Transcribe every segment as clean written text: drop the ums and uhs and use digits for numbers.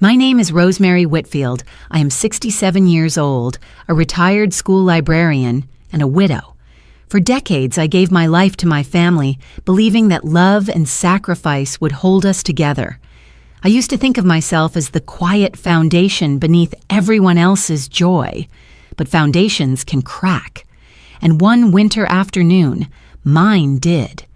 My name is Rosemary Whitfield. I am 67 years old, a retired school librarian, and a widow. For decades, I gave my life to my family, believing that love and sacrifice would hold us together. I used to think of myself as the quiet foundation beneath everyone else's joy. But foundations can crack. And one winter afternoon, mine did.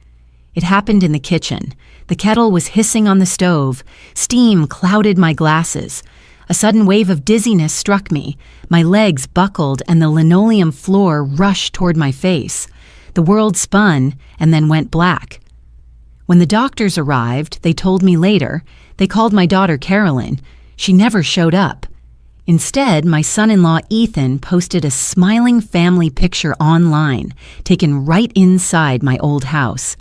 It happened in the kitchen. The kettle was hissing on the stove. Steam clouded my glasses. A sudden wave of dizziness struck me. My legs buckled and the linoleum floor rushed toward my face. The world spun and then went black. When the doctors arrived, they told me later, they called my daughter Carolyn. She never showed up. Instead, my son-in-law Ethan posted a smiling family picture online, taken right inside my old house.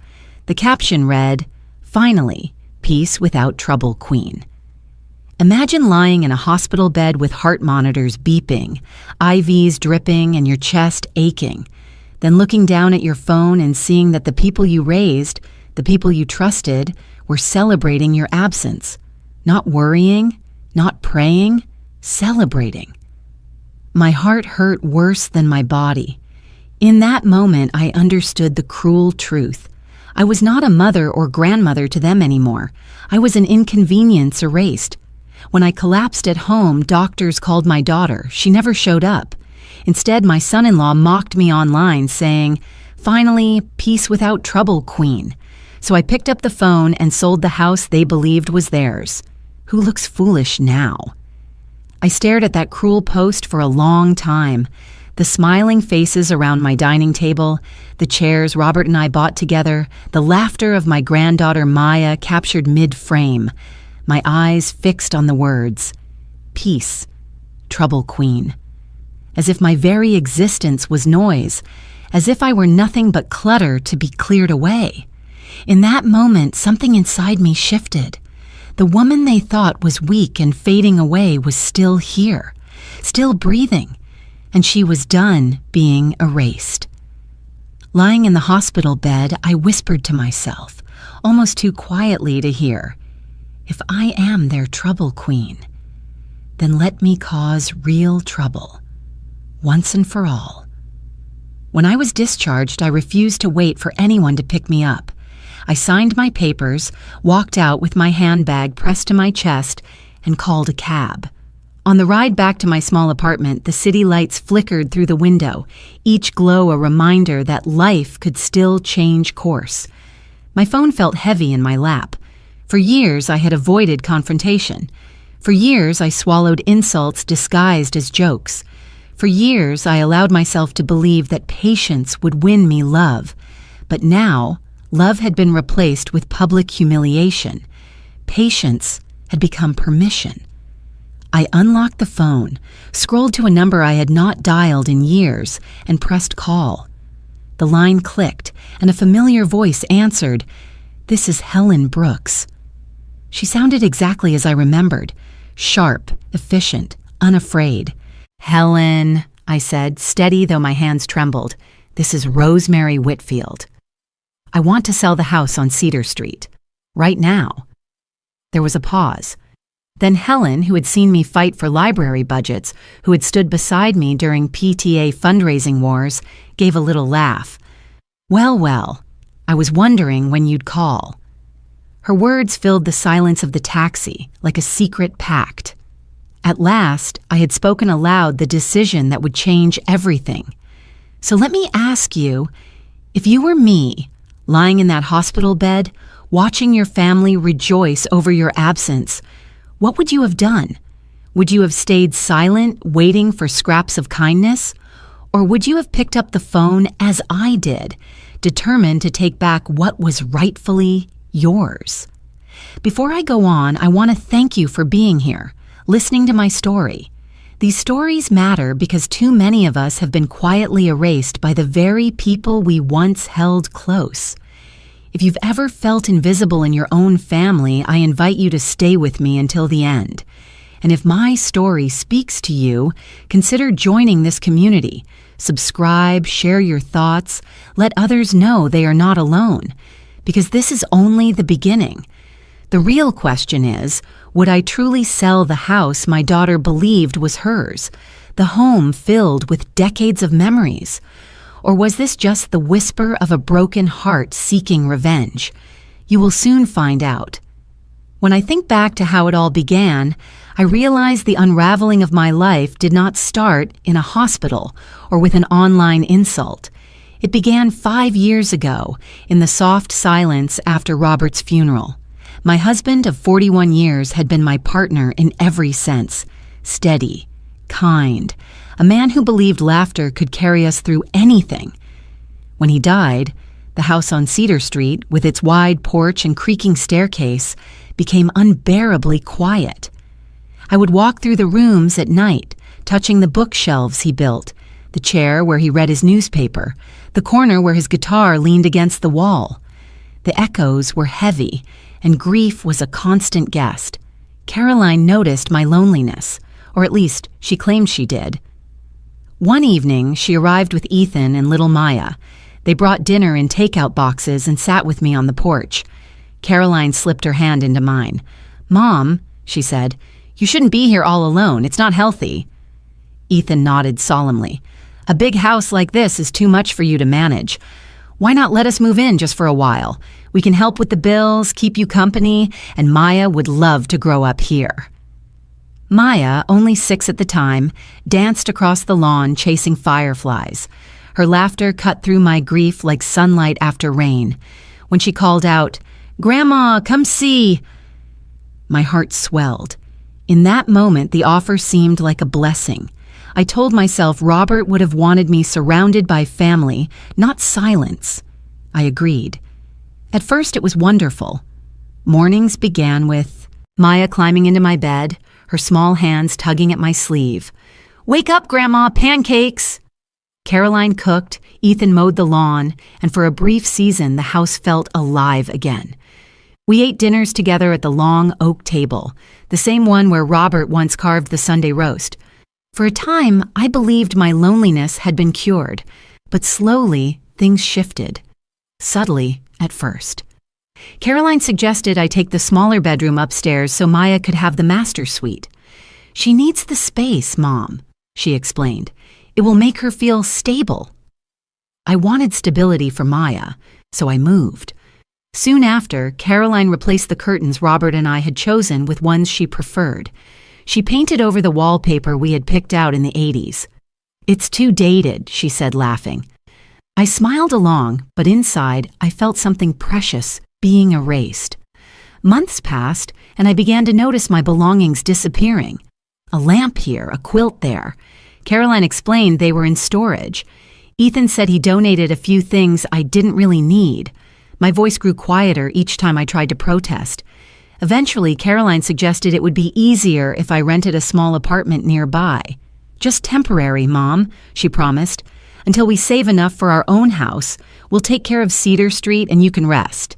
The caption read, "Finally, peace without trouble, Queen." Imagine lying in a hospital bed with heart monitors beeping, IVs dripping, and your chest aching, then looking down at your phone and seeing that the people you raised, the people you trusted, were celebrating your absence. Not worrying, not praying, celebrating. My heart hurt worse than my body. In that moment, I understood the cruel truth. I was not a mother or grandmother to them anymore. I was an inconvenience erased. When I collapsed at home, doctors called my daughter. She never showed up. Instead, my son-in-law mocked me online, saying, "Finally, peace without trouble, Queen." So I picked up the phone and sold the house they believed was theirs. Who looks foolish now? I stared at that cruel post for a long time. The smiling faces around my dining table, the chairs Robert and I bought together, the laughter of my granddaughter Maya captured mid-frame, my eyes fixed on the words, "Peace, trouble, Queen." As if my very existence was noise, as if I were nothing but clutter to be cleared away. In that moment, something inside me shifted. The woman they thought was weak and fading away was still here, still breathing, and she was done being erased. Lying in the hospital bed, I whispered to myself, almost too quietly to hear, "If I am their trouble queen, then let me cause real trouble, once and for all." When I was discharged, I refused to wait for anyone to pick me up. I signed my papers, walked out with my handbag pressed to my chest, and called a cab. On the ride back to my small apartment, the city lights flickered through the window, each glow a reminder that life could still change course. My phone felt heavy in my lap. For years, I had avoided confrontation. For years, I swallowed insults disguised as jokes. For years, I allowed myself to believe that patience would win me love. But now, love had been replaced with public humiliation. Patience had become permission. I unlocked the phone, scrolled to a number I had not dialed in years, and pressed call. The line clicked, and a familiar voice answered, "This is Helen Brooks." She sounded exactly as I remembered, sharp, efficient, unafraid. "Helen," I said, steady though my hands trembled, "this is Rosemary Whitfield. I want to sell the house on Cedar Street. Right now." There was a pause. Then Helen, who had seen me fight for library budgets, who had stood beside me during PTA fundraising wars, gave a little laugh. Well, I was wondering when you'd call." Her words filled the silence of the taxi like a secret pact. At last, I had spoken aloud the decision that would change everything. "So let me ask you, if you were me, lying in that hospital bed, watching your family rejoice over your absence, what would you have done? Would you have stayed silent, waiting for scraps of kindness? Or would you have picked up the phone as I did, determined to take back what was rightfully yours?" Before I go on, I want to thank you for being here, listening to my story. These stories matter because too many of us have been quietly erased by the very people we once held close. If you've ever felt invisible in your own family, I invite you to stay with me until the end. And if my story speaks to you, consider joining this community. Subscribe, share your thoughts, let others know they are not alone. Because this is only the beginning. The real question is, would I truly sell the house my daughter believed was hers, the home filled with decades of memories? Or was this just the whisper of a broken heart seeking revenge? You will soon find out. When I think back to how it all began, I realize the unraveling of my life did not start in a hospital or with an online insult. It began 5 years ago, in the soft silence after Robert's funeral. My husband of 41 years had been my partner in every sense. Steady, kind, a man who believed laughter could carry us through anything. When he died, the house on Cedar Street, with its wide porch and creaking staircase, became unbearably quiet. I would walk through the rooms at night, touching the bookshelves he built, the chair where he read his newspaper, the corner where his guitar leaned against the wall. The echoes were heavy, and grief was a constant guest. Caroline noticed my loneliness, or at least she claimed she did. One evening, she arrived with Ethan and little Maya. They brought dinner in takeout boxes and sat with me on the porch. Caroline slipped her hand into mine. "Mom," she said, "you shouldn't be here all alone. It's not healthy." Ethan nodded solemnly. "A big house like this is too much for you to manage. Why not let us move in just for a while? We can help with the bills, keep you company, and Maya would love to grow up here." Maya, only 6 at the time, danced across the lawn chasing fireflies. Her laughter cut through my grief like sunlight after rain. When she called out, "Grandma, come see!" my heart swelled. In that moment, the offer seemed like a blessing. I told myself Robert would have wanted me surrounded by family, not silence. I agreed. At first, it was wonderful. Mornings began with Maya climbing into my bed, her small hands tugging at my sleeve. "Wake up, Grandma, pancakes!" Caroline cooked, Ethan mowed the lawn, and for a brief season, the house felt alive again. We ate dinners together at the long oak table, the same one where Robert once carved the Sunday roast. For a time, I believed my loneliness had been cured, but slowly things shifted. Subtly, at first. Caroline suggested I take the smaller bedroom upstairs so Maya could have the master suite. "She needs the space, Mom," she explained. "It will make her feel stable." I wanted stability for Maya, so I moved. Soon after, Caroline replaced the curtains Robert and I had chosen with ones she preferred. She painted over the wallpaper we had picked out in the 80s. "It's too dated," she said, laughing. I smiled along, but inside I felt something precious being erased. Months passed, and I began to notice my belongings disappearing. A lamp here, a quilt there. Caroline explained they were in storage. Ethan said he donated a few things I didn't really need. My voice grew quieter each time I tried to protest. Eventually, Caroline suggested it would be easier if I rented a small apartment nearby. "Just temporary, Mom," she promised. "Until we save enough for our own house, we'll take care of Cedar Street and you can rest."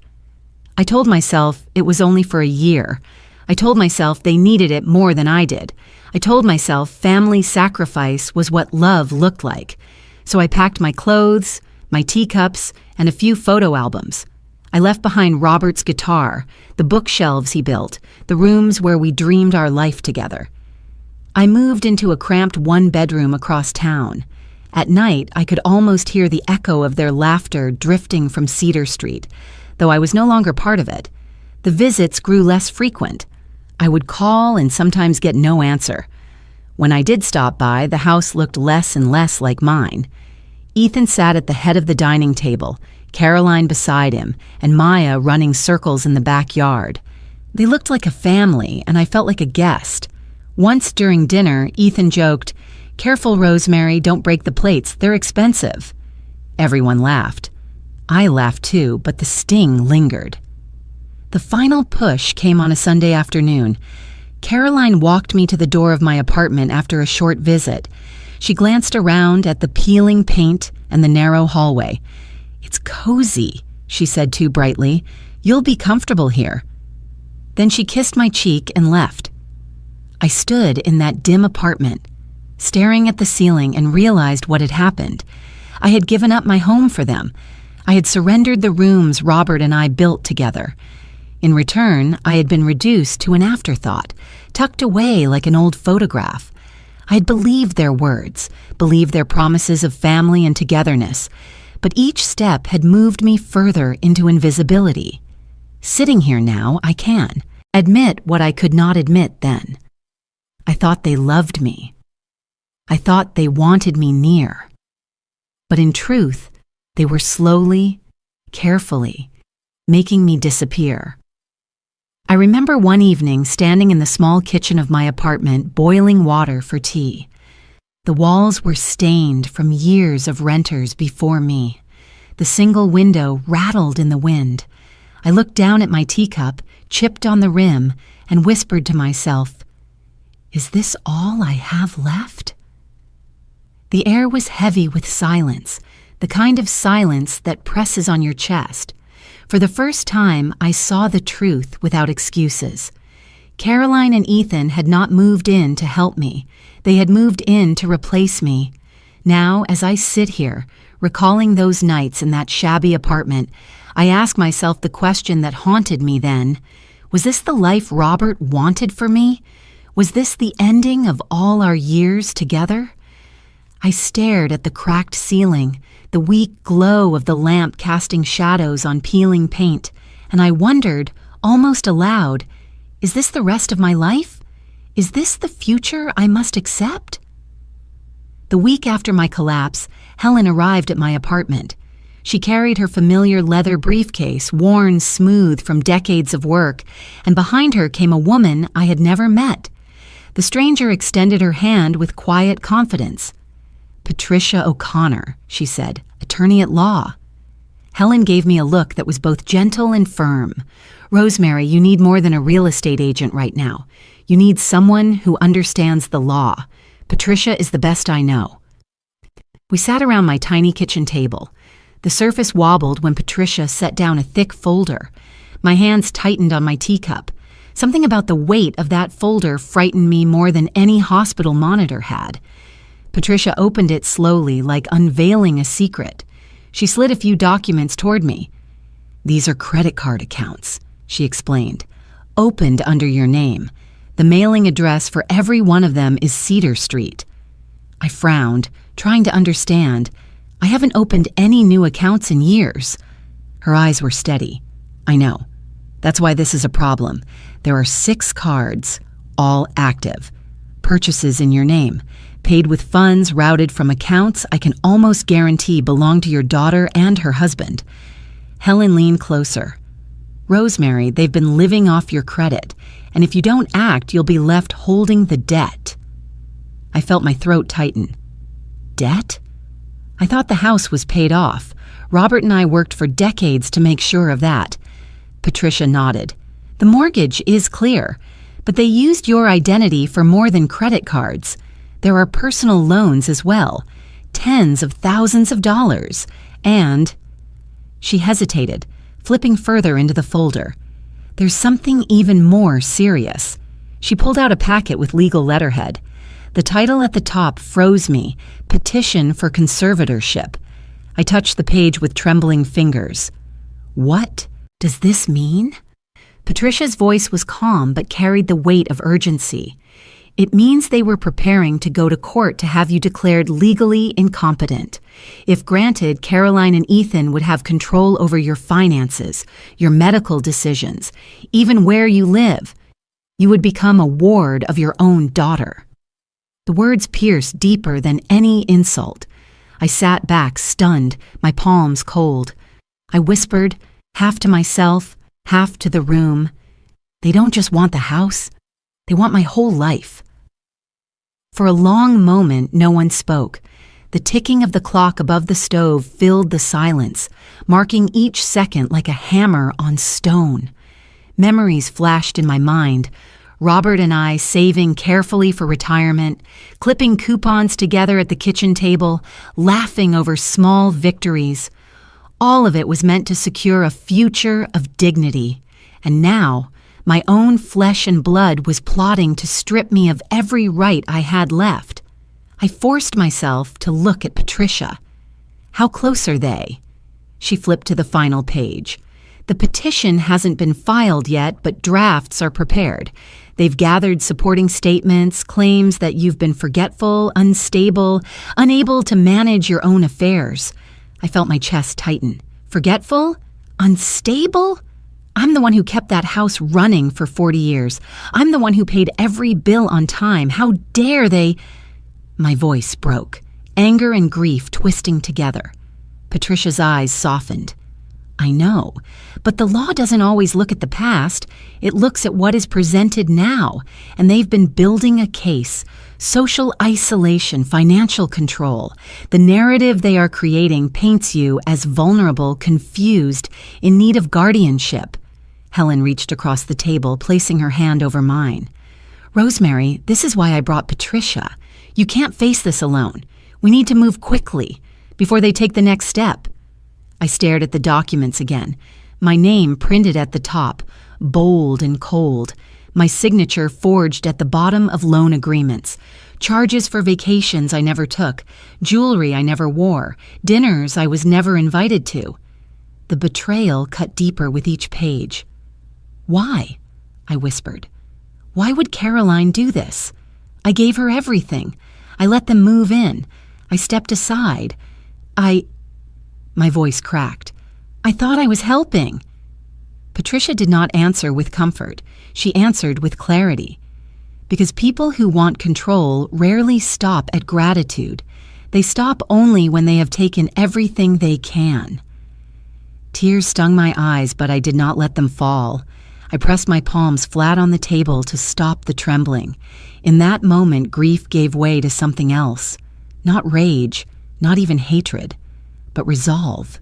I told myself it was only for a year. I told myself they needed it more than I did. I told myself family sacrifice was what love looked like. So I packed my clothes, my teacups, and a few photo albums. I left behind Robert's guitar, the bookshelves he built, the rooms where we dreamed our life together. I moved into a cramped one-bedroom across town. At night, I could almost hear the echo of their laughter drifting from Cedar Street, though I was no longer part of it. The visits grew less frequent. I would call and sometimes get no answer. When I did stop by, the house looked less and less like mine. Ethan sat at the head of the dining table, Caroline beside him, and Maya running circles in the backyard. They looked like a family, and I felt like a guest. Once during dinner, Ethan joked, "Careful, Rosemary, don't break the plates, they're expensive." Everyone laughed. I laughed too, but the sting lingered. The final push came on a Sunday afternoon. Caroline walked me to the door of my apartment after a short visit. She glanced around at the peeling paint and the narrow hallway. "It's cozy," she said too brightly. "You'll be comfortable here." Then she kissed my cheek and left. I stood in that dim apartment, staring at the ceiling, and realized what had happened. I had given up my home for them. I had surrendered the rooms Robert and I built together. In return, I had been reduced to an afterthought, tucked away like an old photograph. I had believed their words, believed their promises of family and togetherness, but each step had moved me further into invisibility. Sitting here now, I can admit what I could not admit then. I thought they loved me. I thought they wanted me near. But in truth, they were slowly, carefully, making me disappear. I remember one evening standing in the small kitchen of my apartment boiling water for tea. The walls were stained from years of renters before me. The single window rattled in the wind. I looked down at my teacup, chipped on the rim, and whispered to myself, "Is this all I have left?" The air was heavy with silence, the kind of silence that presses on your chest. For the first time, I saw the truth without excuses. Caroline and Ethan had not moved in to help me. They had moved in to replace me. Now, as I sit here, recalling those nights in that shabby apartment, I ask myself the question that haunted me then. Was this the life Robert wanted for me? Was this the ending of all our years together? I stared at the cracked ceiling, the weak glow of the lamp casting shadows on peeling paint, and I wondered, almost aloud, is this the rest of my life? Is this the future I must accept? The week after my collapse, Helen arrived at my apartment. She carried her familiar leather briefcase, worn smooth from decades of work, and behind her came a woman I had never met. The stranger extended her hand with quiet confidence. "Patricia O'Connor," she said, "attorney at law." Helen gave me a look that was both gentle and firm. "Rosemary, you need more than a real estate agent right now. You need someone who understands the law. Patricia is the best I know." We sat around my tiny kitchen table. The surface wobbled when Patricia set down a thick folder. My hands tightened on my teacup. Something about the weight of that folder frightened me more than any hospital monitor had. Patricia opened it slowly, like unveiling a secret. She slid a few documents toward me. "These are credit card accounts," she explained. "Opened under your name. The mailing address for every one of them is Cedar Street." I frowned, trying to understand. "I haven't opened any new accounts in years." Her eyes were steady. "I know. That's why this is a problem. There are 6 cards, all active. Purchases in your name, paid with funds routed from accounts I can almost guarantee belong to your daughter and her husband." Helen leaned closer. "Rosemary, they've been living off your credit, and if you don't act, you'll be left holding the debt." I felt my throat tighten. Debt? I thought the house was paid off. Robert and I worked for decades to make sure of that. Patricia nodded. "The mortgage is clear, but they used your identity for more than credit cards. There are personal loans as well, tens of thousands of dollars, and—" She hesitated, flipping further into the folder. "There's something even more serious." She pulled out a packet with legal letterhead. The title at the top froze me, "Petition for Conservatorship." I touched the page with trembling fingers. "What does this mean?" Patricia's voice was calm but carried the weight of urgency. "It means they were preparing to go to court to have you declared legally incompetent. If granted, Caroline and Ethan would have control over your finances, your medical decisions, even where you live. You would become a ward of your own daughter." The words pierced deeper than any insult. I sat back, stunned, my palms cold. I whispered, half to myself, half to the room, "They don't just want the house. They want my whole life." For a long moment, no one spoke. The ticking of the clock above the stove filled the silence, marking each second like a hammer on stone. Memories flashed in my mind. Robert and I saving carefully for retirement, clipping coupons together at the kitchen table, laughing over small victories. All of it was meant to secure a future of dignity. And now, my own flesh and blood was plotting to strip me of every right I had left. I forced myself to look at Patricia. "How close are they?" She flipped to the final page. The petition hasn't been filed yet, but drafts are prepared. They've gathered supporting statements, claims that you've been forgetful, unstable, unable to manage your own affairs. I felt my chest tighten. Forgetful? Unstable? I'm the one who kept that house running for 40 years. I'm the one who paid every bill on time. How dare they? My voice broke, anger and grief twisting together. Patricia's eyes softened. I know, but the law doesn't always look at the past. It looks at what is presented now, and they've been building a case. Social isolation, financial control. The narrative they are creating paints you as vulnerable, confused, in need of guardianship. Helen reached across the table, placing her hand over mine. Rosemary, this is why I brought Patricia. You can't face this alone. We need to move quickly, before they take the next step. I stared at the documents again, my name printed at the top, bold and cold, my signature forged at the bottom of loan agreements, charges for vacations I never took, jewelry I never wore, dinners I was never invited to. The betrayal cut deeper with each page. Why? I whispered. Why would Caroline do this? I gave her everything. I let them move in. I stepped aside. My voice cracked. I thought I was helping. Patricia did not answer with comfort. She answered with clarity. Because people who want control rarely stop at gratitude. They stop only when they have taken everything they can. Tears stung my eyes, but I did not let them fall. I pressed my palms flat on the table to stop the trembling. In that moment, grief gave way to something else. Not rage, not even hatred, but resolve.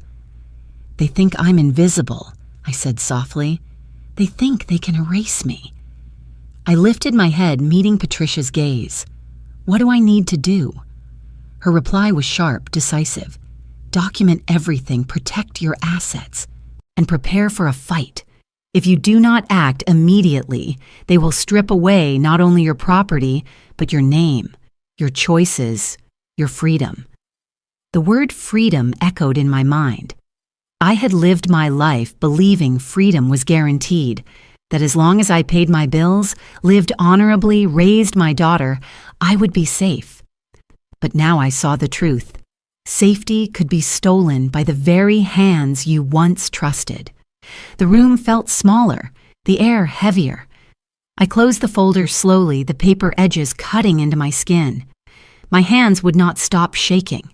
They think I'm invisible, I said softly. They think they can erase me. I lifted my head, meeting Patricia's gaze. What do I need to do? Her reply was sharp, decisive. Document everything, protect your assets, and prepare for a fight. If you do not act immediately, they will strip away not only your property, but your name, your choices, your freedom. The word freedom echoed in my mind. I had lived my life believing freedom was guaranteed, that as long as I paid my bills, lived honorably, raised my daughter, I would be safe. But now I saw the truth. Safety could be stolen by the very hands you once trusted. The room felt smaller, the air heavier. I closed the folder slowly, the paper edges cutting into my skin. My hands would not stop shaking.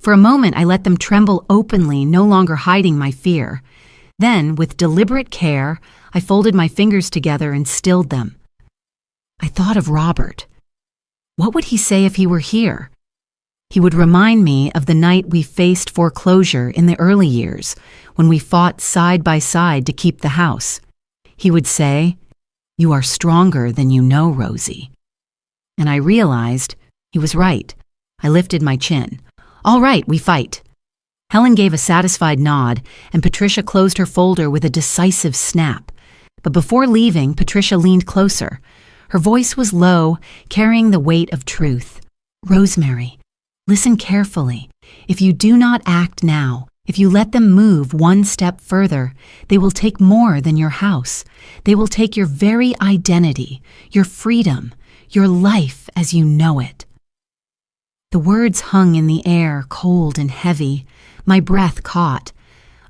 For a moment, I let them tremble openly, no longer hiding my fear. Then, with deliberate care, I folded my fingers together and stilled them. I thought of Robert. What would he say if he were here? He would remind me of the night we faced foreclosure in the early years, when we fought side by side to keep the house. He would say, "You are stronger than you know, Rosie." And I realized he was right. I lifted my chin. All right, we fight. Helen gave a satisfied nod, and Patricia closed her folder with a decisive snap. But before leaving, Patricia leaned closer. Her voice was low, carrying the weight of truth. Rosemary, listen carefully. If you do not act now, if you let them move one step further, they will take more than your house. They will take your very identity, your freedom, your life as you know it. The words hung in the air, cold and heavy. My breath caught.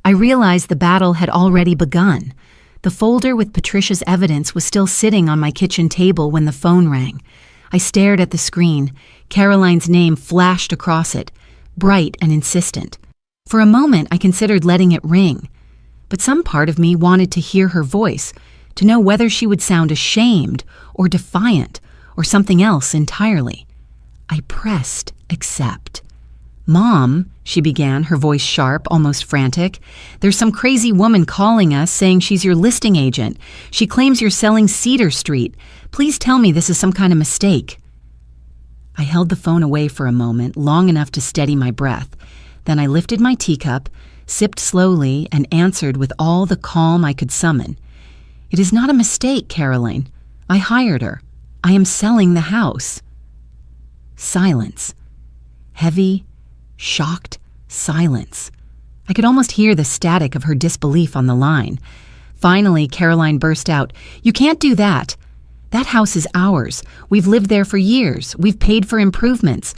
I realized the battle had already begun. The folder with Patricia's evidence was still sitting on my kitchen table when the phone rang. I stared at the screen. Caroline's name flashed across it, bright and insistent. For a moment, I considered letting it ring. But some part of me wanted to hear her voice, to know whether she would sound ashamed or defiant or something else entirely. I pressed accept. Mom, she began, her voice sharp, almost frantic. There's some crazy woman calling us saying she's your listing agent. She claims you're selling Cedar Street. Please tell me this is some kind of mistake. I held the phone away for a moment, long enough to steady my breath. Then I lifted my teacup, sipped slowly, and answered with all the calm I could summon. It is not a mistake, Caroline. I hired her. I am selling the house. Silence. Heavy, shocked silence. I could almost hear the static of her disbelief on the line. Finally, Caroline burst out, "You can't do that. That house is ours. We've lived there for years. We've paid for improvements.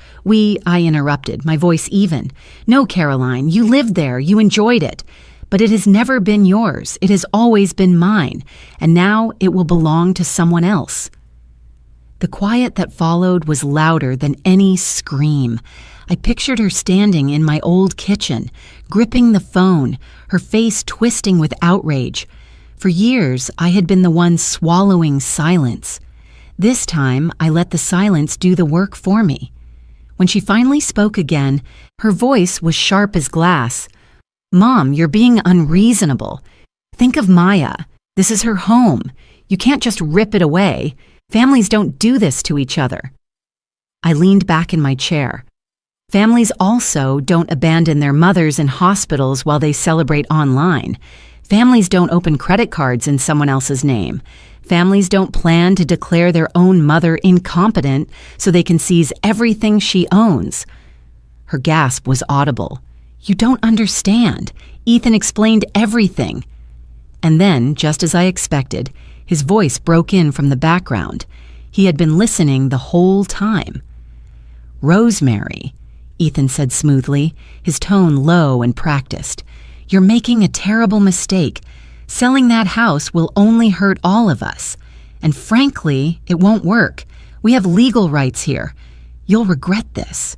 I interrupted, my voice even. "No, Caroline, you lived there. You enjoyed it. But it has never been yours. It has always been mine. And now it will belong to someone else." The quiet that followed was louder than any scream. I pictured her standing in my old kitchen, gripping the phone, her face twisting with outrage. For years, I had been the one swallowing silence. This time, I let the silence do the work for me. When she finally spoke again, her voice was sharp as glass. "Mom, you're being unreasonable. Think of Maya. This is her home. You can't just rip it away. Families don't do this to each other." I leaned back in my chair. Families also don't abandon their mothers in hospitals while they celebrate online. Families don't open credit cards in someone else's name. Families don't plan to declare their own mother incompetent so they can seize everything she owns. Her gasp was audible. "You don't understand. Ethan explained everything." And then, just as I expected, his voice broke in from the background. He had been listening the whole time. "Rosemary," Ethan said smoothly, his tone low and practiced, "you're making a terrible mistake. Selling that house will only hurt all of us. And frankly, it won't work. We have legal rights here. You'll regret this."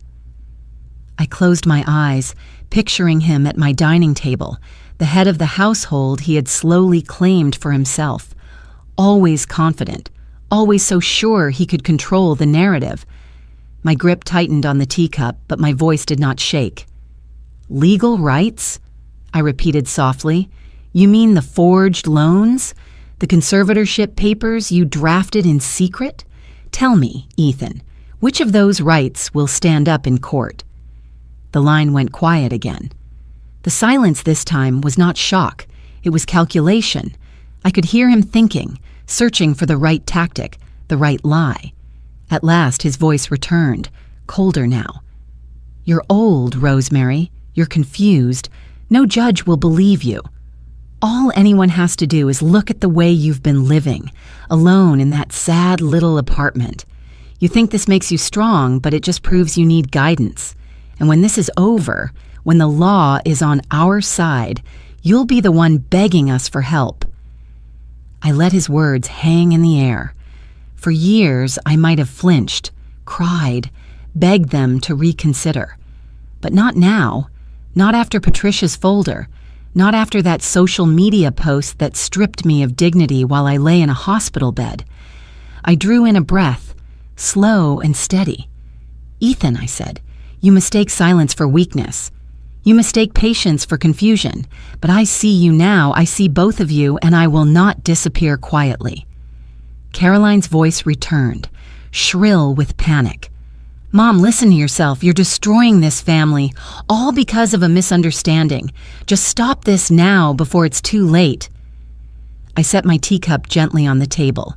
I closed my eyes, picturing him at my dining table, the head of the household he had slowly claimed for himself. Always confident, always so sure he could control the narrative. My grip tightened on the teacup, but my voice did not shake. "Legal rights?" I repeated softly. "You mean the forged loans? The conservatorship papers you drafted in secret? Tell me, Ethan, which of those rights will stand up in court?" The line went quiet again. The silence this time was not shock. It was calculation. I could hear him thinking, searching for the right tactic, the right lie. At last his voice returned, colder now. "You're old, Rosemary. You're confused. No judge will believe you. All anyone has to do is look at the way you've been living, alone in that sad little apartment. You think this makes you strong, but it just proves you need guidance. And when this is over, when the law is on our side, you'll be the one begging us for help." I let his words hang in the air. For years, I might have flinched, cried, begged them to reconsider. But not now, not after Patricia's folder, not after that social media post that stripped me of dignity while I lay in a hospital bed. I drew in a breath, slow and steady. "Ethan," I said, "you mistake silence for weakness. You mistake patience for confusion. But I see you now, I see both of you, and I will not disappear quietly." Caroline's voice returned, shrill with panic. "Mom, listen to yourself. You're destroying this family, all because of a misunderstanding. Just stop this now before it's too late." I set my teacup gently on the table.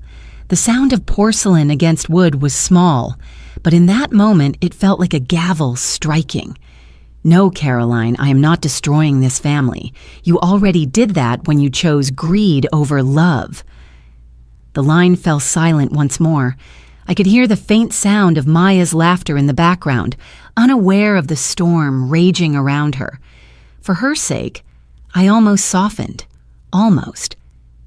The sound of porcelain against wood was small, but in that moment it felt like a gavel striking. "No, Caroline, I am not destroying this family. You already did that when you chose greed over love." The line fell silent once more. I could hear the faint sound of Maya's laughter in the background, unaware of the storm raging around her. For her sake, I almost softened. Almost.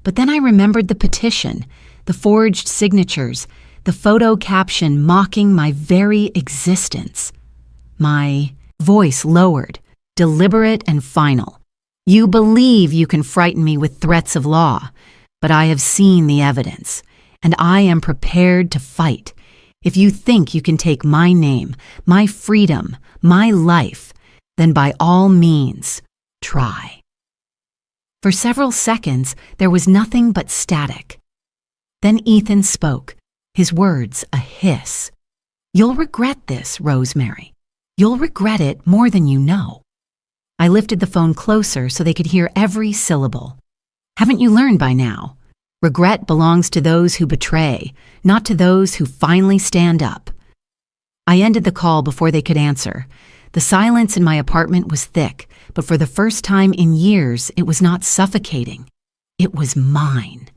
But then I remembered the petition, the forged signatures, the photo caption mocking my very existence. My voice lowered, deliberate and final. "You believe you can frighten me with threats of law, but I have seen the evidence, and I am prepared to fight. If you think you can take my name, my freedom, my life, then by all means, try." For several seconds, there was nothing but static. Then Ethan spoke, his words a hiss. "You'll regret this, Rosemary. You'll regret it more than you know." I lifted the phone closer so they could hear every syllable. "Haven't you learned by now? Regret belongs to those who betray, not to those who finally stand up." I ended the call before they could answer. The silence in my apartment was thick, but for the first time in years, it was not suffocating. It was mine.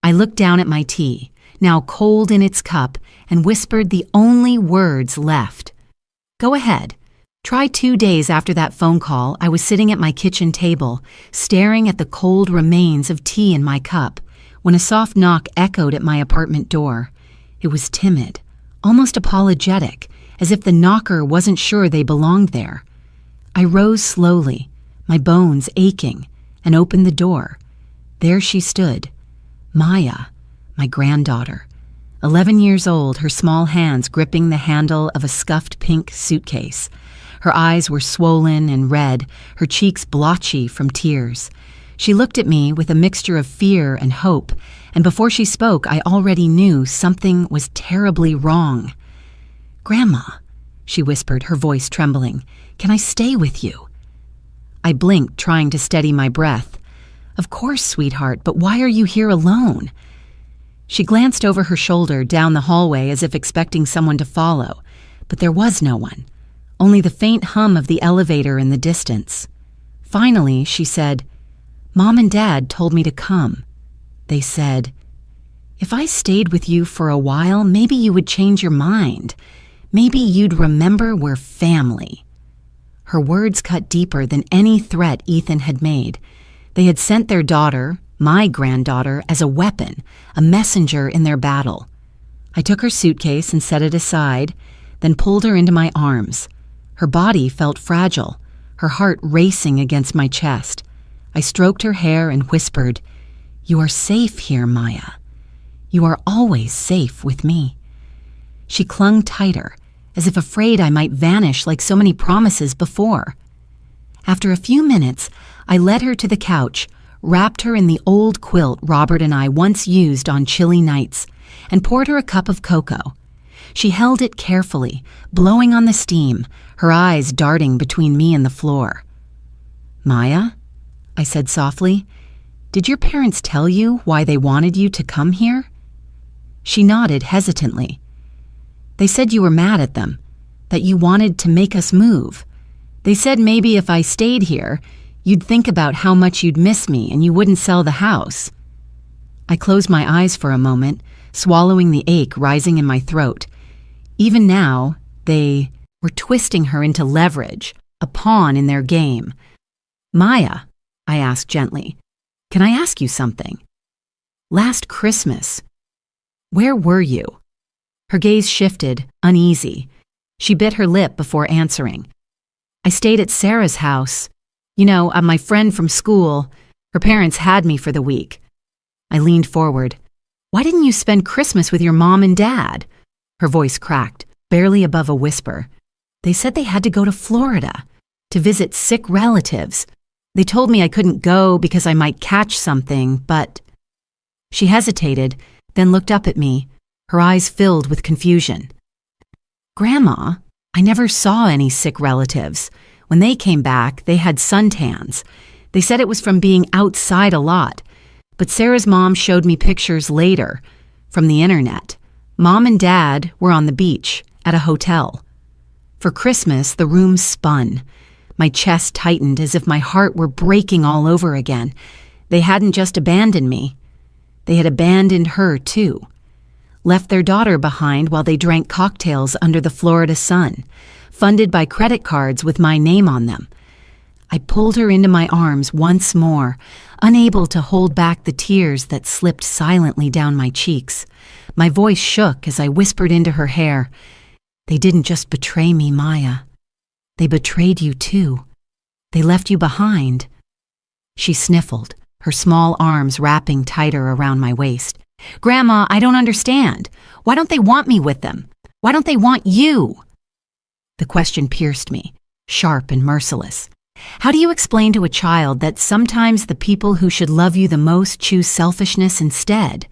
I looked down at my tea, now cold in its cup, and whispered the only words left. Go ahead. Try 2 days after that phone call, I was sitting at my kitchen table, staring at the cold remains of tea in my cup, when a soft knock echoed at my apartment door. It was timid, almost apologetic, as if the knocker wasn't sure they belonged there. I rose slowly, my bones aching, and opened the door. There she stood, Maya, my granddaughter, 11 years old, her small hands gripping the handle of a scuffed pink suitcase. Her eyes were swollen and red, her cheeks blotchy from tears. She looked at me with a mixture of fear and hope, and before she spoke, I already knew something was terribly wrong. Grandma, she whispered, her voice trembling, can I stay with you? I blinked, trying to steady my breath. Of course, sweetheart, but why are you here alone? She glanced over her shoulder down the hallway as if expecting someone to follow, but there was no one, only the faint hum of the elevator in the distance. Finally, she said, Mom and Dad told me to come. They said, if I stayed with you for a while, maybe you would change your mind. Maybe you'd remember we're family. Her words cut deeper than any threat Ethan had made. They had sent their daughter, my granddaughter, as a weapon, a messenger in their battle. I took her suitcase and set it aside, then pulled her into my arms. Her body felt fragile, her heart racing against my chest. I stroked her hair and whispered, You are safe here, Maya. You are always safe with me. She clung tighter, as if afraid I might vanish like so many promises before. After a few minutes, I led her to the couch, wrapped her in the old quilt Robert and I once used on chilly nights, and poured her a cup of cocoa. She held it carefully, blowing on the steam, her eyes darting between me and the floor. Maya, I said softly, did your parents tell you why they wanted you to come here? She nodded hesitantly. They said you were mad at them, that you wanted to make us move. They said maybe if I stayed here, you'd think about how much you'd miss me and you wouldn't sell the house. I closed my eyes for a moment, swallowing the ache rising in my throat. Even now, they were twisting her into leverage, a pawn in their game. Maya, I asked gently, can I ask you something? Last Christmas, where were you? Her gaze shifted, uneasy. She bit her lip before answering. I stayed at Sarah's house. You know, my friend from school. Her parents had me for the week. I leaned forward. Why didn't you spend Christmas with your mom and dad? Her voice cracked, barely above a whisper. They said they had to go to Florida to visit sick relatives. They told me I couldn't go because I might catch something, but... She hesitated, then looked up at me, her eyes filled with confusion. Grandma, I never saw any sick relatives. When they came back, they had suntans. They said it was from being outside a lot. But Sarah's mom showed me pictures later, from the internet. Mom and Dad were on the beach, at a hotel. For Christmas, the room spun. My chest tightened as if my heart were breaking all over again. They hadn't just abandoned me. They had abandoned her, too. Left their daughter behind while they drank cocktails under the Florida sun, funded by credit cards with my name on them. I pulled her into my arms once more, unable to hold back the tears that slipped silently down my cheeks. My voice shook as I whispered into her hair, They didn't just betray me, Maya. They betrayed you too. They left you behind. She sniffled, her small arms wrapping tighter around my waist. Grandma, I don't understand. Why don't they want me with them? Why don't they want you? The question pierced me, sharp and merciless. How do you explain to a child that sometimes the people who should love you the most choose selfishness instead?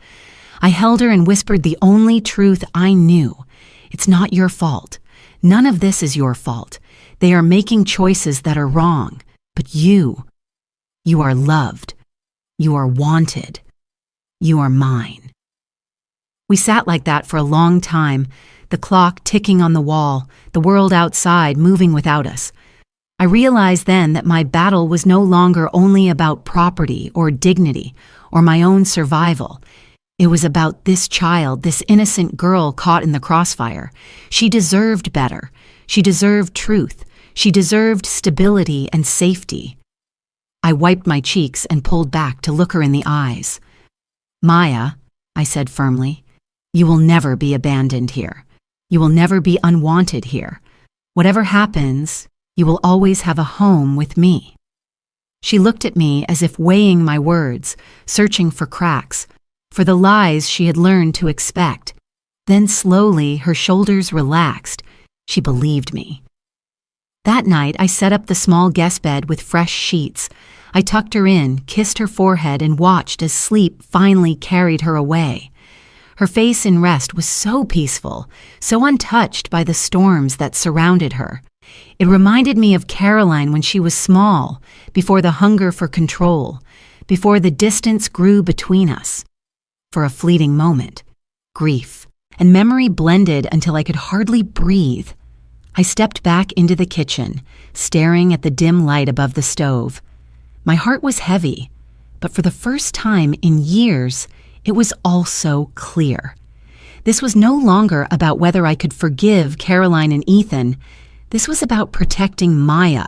I held her and whispered the only truth I knew. It's not your fault. None of this is your fault. They are making choices that are wrong. But you are loved. You are wanted. You are mine. We sat like that for a long time, the clock ticking on the wall, the world outside moving without us. I realized then that my battle was no longer only about property or dignity or my own survival. It was about this child, this innocent girl caught in the crossfire. She deserved better. She deserved truth. She deserved stability and safety. I wiped my cheeks and pulled back to look her in the eyes. "Maya," I said firmly, "you will never be abandoned here. You will never be unwanted here. Whatever happens, you will always have a home with me." She looked at me as if weighing my words, searching for cracks, for the lies she had learned to expect. Then slowly her shoulders relaxed. She believed me. That night I set up the small guest bed with fresh sheets. I tucked her in, kissed her forehead, and watched as sleep finally carried her away. Her face in rest was so peaceful, so untouched by the storms that surrounded her. It reminded me of Caroline when she was small, before the hunger for control, before the distance grew between us. For a fleeting moment, grief and memory blended until I could hardly breathe. I stepped back into the kitchen, staring at the dim light above the stove. My heart was heavy, but for the first time in years, it was also clear. This was no longer about whether I could forgive Caroline and Ethan. This was about protecting Maya,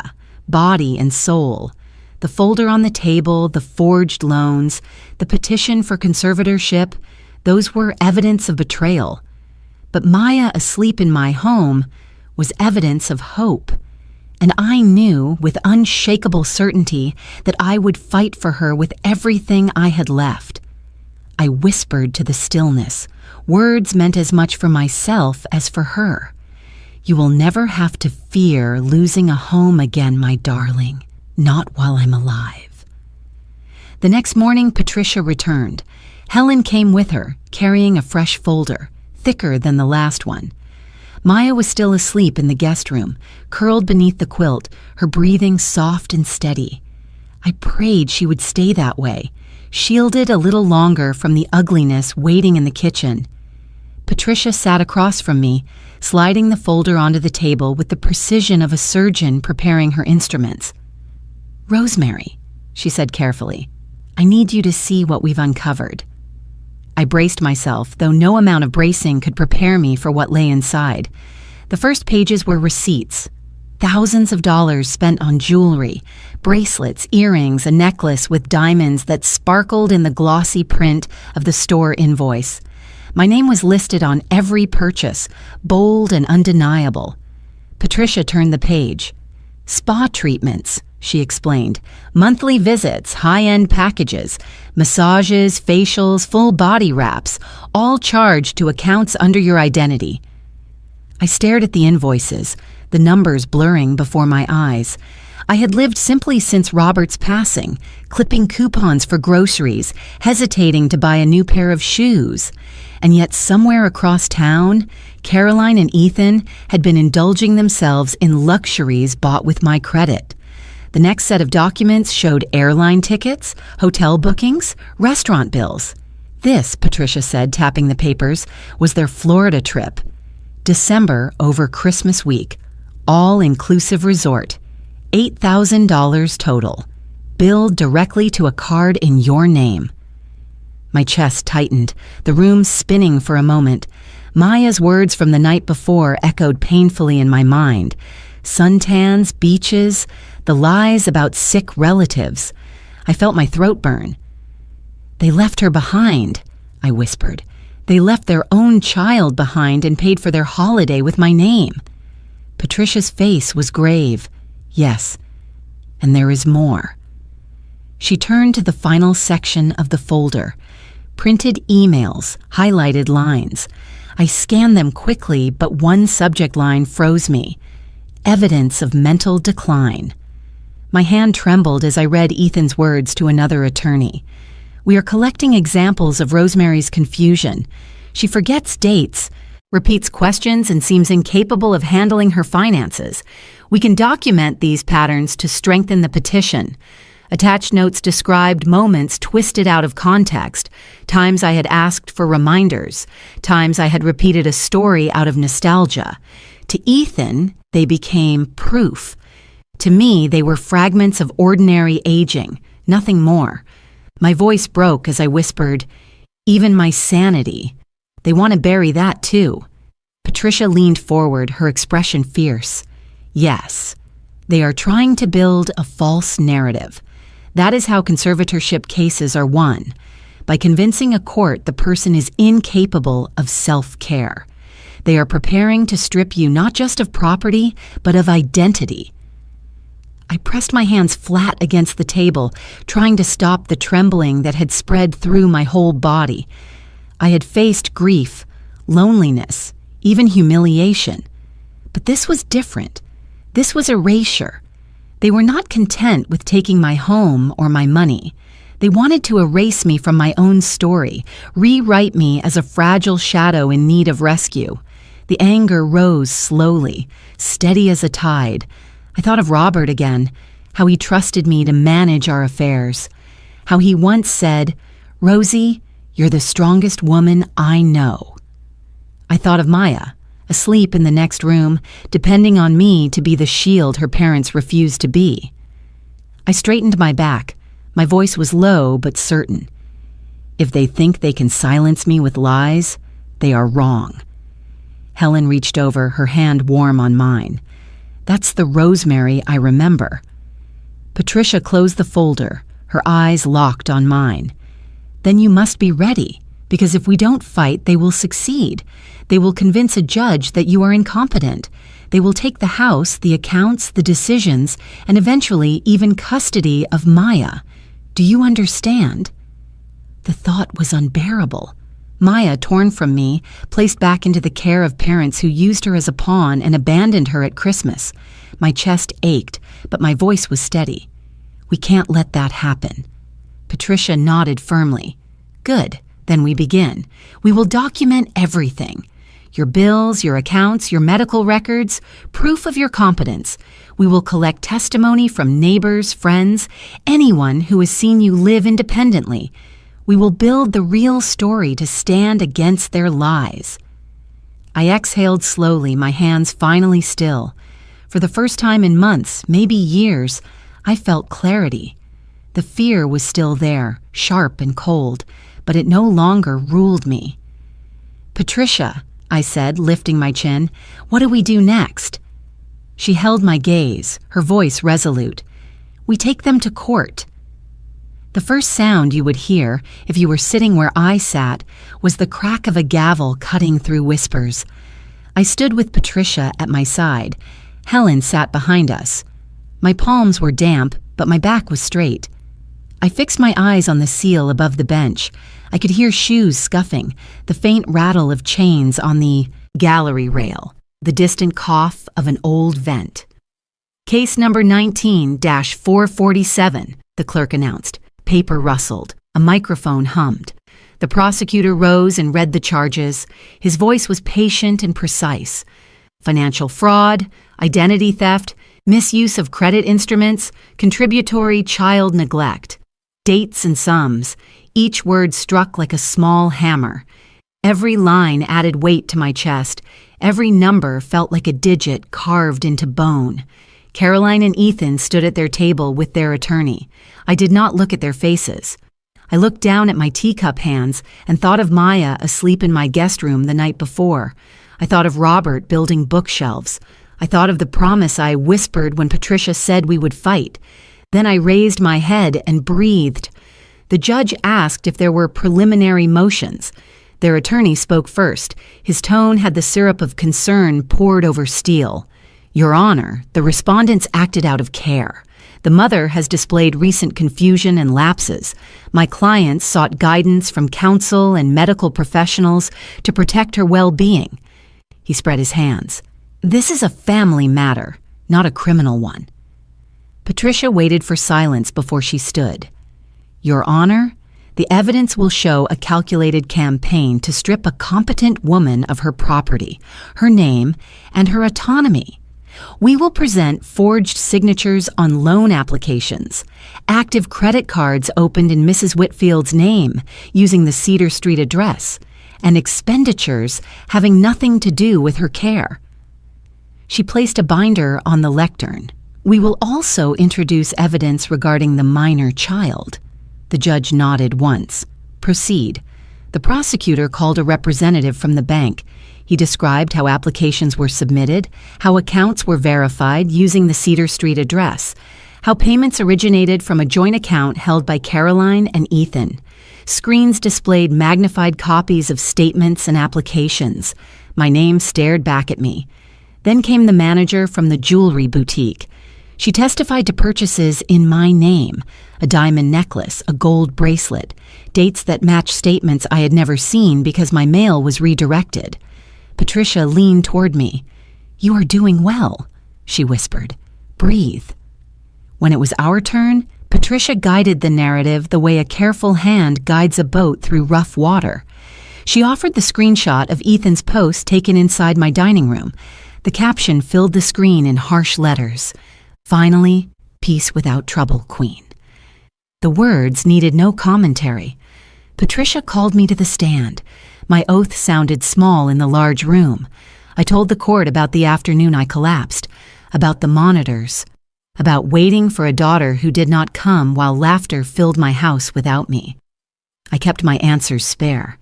body and soul. The folder on the table, the forged loans, the petition for conservatorship, those were evidence of betrayal. But Maya asleep in my home was evidence of hope. And I knew with unshakable certainty that I would fight for her with everything I had left. I whispered to the stillness. Words meant as much for myself as for her. "You will never have to fear losing a home again, my darling. Not while I'm alive." The next morning, Patricia returned. Helen came with her, carrying a fresh folder, thicker than the last one. Maya was still asleep in the guest room, curled beneath the quilt, her breathing soft and steady. I prayed she would stay that way, shielded a little longer from the ugliness waiting in the kitchen. Patricia sat across from me, sliding the folder onto the table with the precision of a surgeon preparing her instruments. "Rosemary," she said carefully, "I need you to see what we've uncovered." I braced myself, though no amount of bracing could prepare me for what lay inside. The first pages were receipts. Thousands of dollars spent on jewelry, bracelets, earrings, a necklace with diamonds that sparkled in the glossy print of the store invoice. My name was listed on every purchase, bold and undeniable. Patricia turned the page. "Spa treatments," she explained. "Monthly visits, high-end packages, massages, facials, full body wraps, all charged to accounts under your identity." I stared at the invoices, the numbers blurring before my eyes. I had lived simply since Robert's passing, clipping coupons for groceries, hesitating to buy a new pair of shoes. And yet somewhere across town, Caroline and Ethan had been indulging themselves in luxuries bought with my credit. The next set of documents showed airline tickets, hotel bookings, restaurant bills. This, Patricia said, tapping the papers, was their Florida trip. December over Christmas week. All-inclusive resort. $8,000 total. Billed directly to a card in your name. My chest tightened, the room spinning for a moment. Maya's words from the night before echoed painfully in my mind. Suntans, beaches, the lies about sick relatives. I felt my throat burn. "They left her behind," I whispered. "They left their own child behind and paid for their holiday with my name." Patricia's face was grave. "Yes, and there is more." She turned to the final section of the folder. Printed emails, highlighted lines. I scanned them quickly, but one subject line froze me. Evidence of mental decline. My hand trembled as I read Ethan's words to another attorney. "We are collecting examples of Rosemary's confusion. She forgets dates, repeats questions, and seems incapable of handling her finances. We can document these patterns to strengthen the petition. Attached notes described moments twisted out of context, times I had asked for reminders, times I had repeated a story out of nostalgia. To Ethan, they became proof. To me, they were fragments of ordinary aging, nothing more. My voice broke as I whispered, "Even my sanity. They want to bury that too." Patricia leaned forward, her expression fierce. "Yes, they are trying to build a false narrative. That is how conservatorship cases are won, by convincing a court the person is incapable of self-care. They are preparing to strip you not just of property, but of identity." I pressed my hands flat against the table, trying to stop the trembling that had spread through my whole body. I had faced grief, loneliness, even humiliation. But this was different. This was erasure. They were not content with taking my home or my money. They wanted to erase me from my own story, rewrite me as a fragile shadow in need of rescue. The anger rose slowly, steady as a tide. I thought of Robert again, how he trusted me to manage our affairs, how he once said, "Rosie, you're the strongest woman I know." I thought of Maya, asleep in the next room, depending on me to be the shield her parents refused to be. I straightened my back. My voice was low but certain. If they think they can silence me with lies, they are wrong. Helen reached over, her hand warm on mine. "That's the Rosemary I remember." Patricia closed the folder, her eyes locked on mine. "Then you must be ready, because if we don't fight, they will succeed. They will convince a judge that you are incompetent. They will take the house, the accounts, the decisions, and eventually even custody of Maya. Do you understand?" The thought was unbearable. Maya, torn from me, placed back into the care of parents who used her as a pawn and abandoned her at Christmas. My chest ached, but my voice was steady. "We can't let that happen." Patricia nodded firmly. "Good, then we begin. We will document everything. Your bills, your accounts, your medical records, proof of your competence. We will collect testimony from neighbors, friends, anyone who has seen you live independently. We will build the real story to stand against their lies." I exhaled slowly, my hands finally still. For the first time in months, maybe years, I felt clarity. The fear was still there, sharp and cold, but it no longer ruled me. "Patricia," I said, lifting my chin, "what do we do next?" She held my gaze, her voice resolute. "We take them to court." The first sound you would hear, if you were sitting where I sat, was the crack of a gavel cutting through whispers. I stood with Patricia at my side. Helen sat behind us. My palms were damp, but my back was straight. I fixed my eyes on the seal above the bench. I could hear shoes scuffing, the faint rattle of chains on the gallery rail, the distant cough of an old vent. "Case number 19-447, the clerk announced. Paper rustled. A microphone hummed. The prosecutor rose and read the charges. His voice was patient and precise. Financial fraud, identity theft, misuse of credit instruments, contributory child neglect. Dates and sums. Each word struck like a small hammer. Every line added weight to my chest. Every number felt like a digit carved into bone. Caroline and Ethan stood at their table with their attorney. I did not look at their faces. I looked down at my teacup hands and thought of Maya asleep in my guest room the night before. I thought of Robert building bookshelves. I thought of the promise I whispered when Patricia said we would fight. Then I raised my head and breathed. The judge asked if there were preliminary motions. Their attorney spoke first. His tone had the syrup of concern poured over steel. "Your Honor, the respondents acted out of care. The mother has displayed recent confusion and lapses. My clients sought guidance from counsel and medical professionals to protect her well-being." He spread his hands. "This is a family matter, not a criminal one." Patricia waited for silence before she stood. "Your Honor, the evidence will show a calculated campaign to strip a competent woman of her property, her name, and her autonomy. We will present forged signatures on loan applications, active credit cards opened in Mrs. Whitfield's name using the Cedar Street address, and expenditures having nothing to do with her care. She placed a binder on the lectern. We will also introduce evidence regarding the minor child. The judge nodded once. Proceed. The prosecutor called a representative from the bank. He described how applications were submitted, how accounts were verified using the Cedar Street address, how payments originated from a joint account held by Caroline and Ethan. Screens displayed magnified copies of statements and applications. My name stared back at me. Then came the manager from the jewelry boutique. She testified to purchases in my name, a diamond necklace, a gold bracelet, dates that matched statements I had never seen because my mail was redirected. Patricia leaned toward me. "You are doing well," she whispered. "Breathe." When it was our turn, Patricia guided the narrative the way a careful hand guides a boat through rough water. She offered the screenshot of Ethan's post taken inside my dining room. The caption filled the screen in harsh letters. "Finally, peace without trouble, Queen." The words needed no commentary. Patricia called me to the stand. My oath sounded small in the large room. I told the court about the afternoon I collapsed, about the monitors, about waiting for a daughter who did not come while laughter filled my house without me. I kept my answers spare.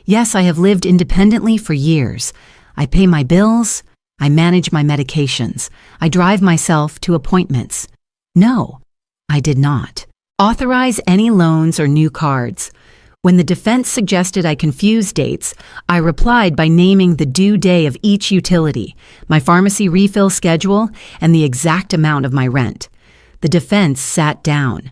Yes, I have lived independently for years. I pay my bills. I manage my medications. I drive myself to appointments. No, I did not authorize any loans or new cards. When the defense suggested I confuse dates, I replied by naming the due day of each utility, my pharmacy refill schedule, and the exact amount of my rent. The defense sat down.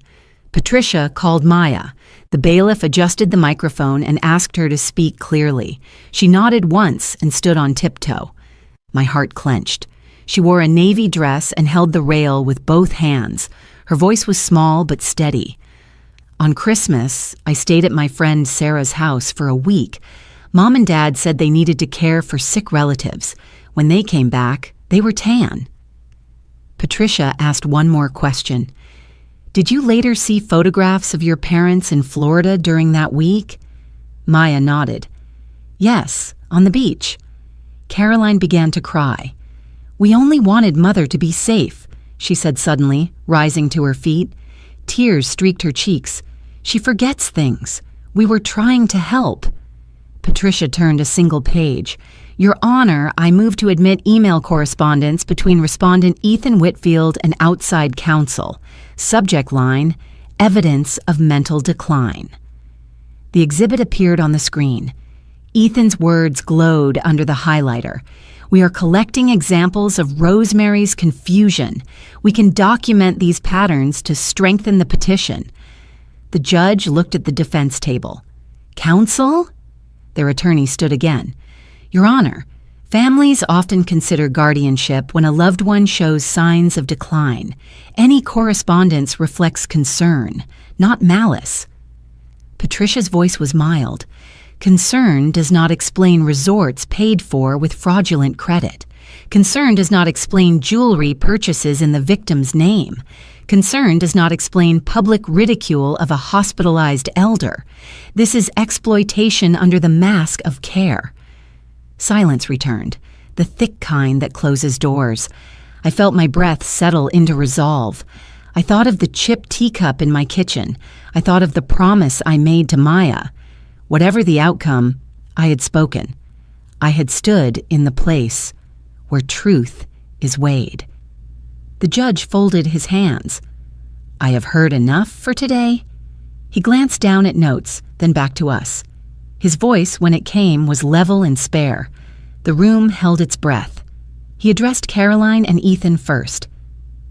Patricia called Maya. The bailiff adjusted the microphone and asked her to speak clearly. She nodded once and stood on tiptoe. My heart clenched. She wore a navy dress and held the rail with both hands. Her voice was small but steady. On Christmas, I stayed at my friend Sarah's house for a week. Mom and Dad said they needed to care for sick relatives. When they came back, they were tan. Patricia asked one more question. "Did you later see photographs of your parents in Florida during that week?" Maya nodded. "Yes, on the beach." Caroline began to cry. "We only wanted Mother to be safe," she said suddenly, rising to her feet. Tears streaked her cheeks. "She forgets things. We were trying to help." Patricia turned a single page. "Your Honor, I move to admit email correspondence between Respondent Ethan Whitfield and outside counsel. Subject line, evidence of mental decline." The exhibit appeared on the screen. Ethan's words glowed under the highlighter. "We are collecting examples of Rosemary's confusion. We can document these patterns to strengthen the petition." The judge looked at the defense table. "Counsel?" Their attorney stood again. "Your Honor, families often consider guardianship when a loved one shows signs of decline. Any correspondence reflects concern, not malice." Patricia's voice was mild. "Concern does not explain resorts paid for with fraudulent credit. Concern does not explain jewelry purchases in the victim's name. Concern does not explain public ridicule of a hospitalized elder. This is exploitation under the mask of care." Silence returned, the thick kind that closes doors. I felt my breath settle into resolve. I thought of the chipped teacup in my kitchen. I thought of the promise I made to Maya. Whatever the outcome, I had spoken. I had stood in the place where truth is weighed. The judge folded his hands. "I have heard enough for today." He glanced down at notes, then back to us. His voice, when it came, was level and spare. The room held its breath. He addressed Caroline and Ethan first.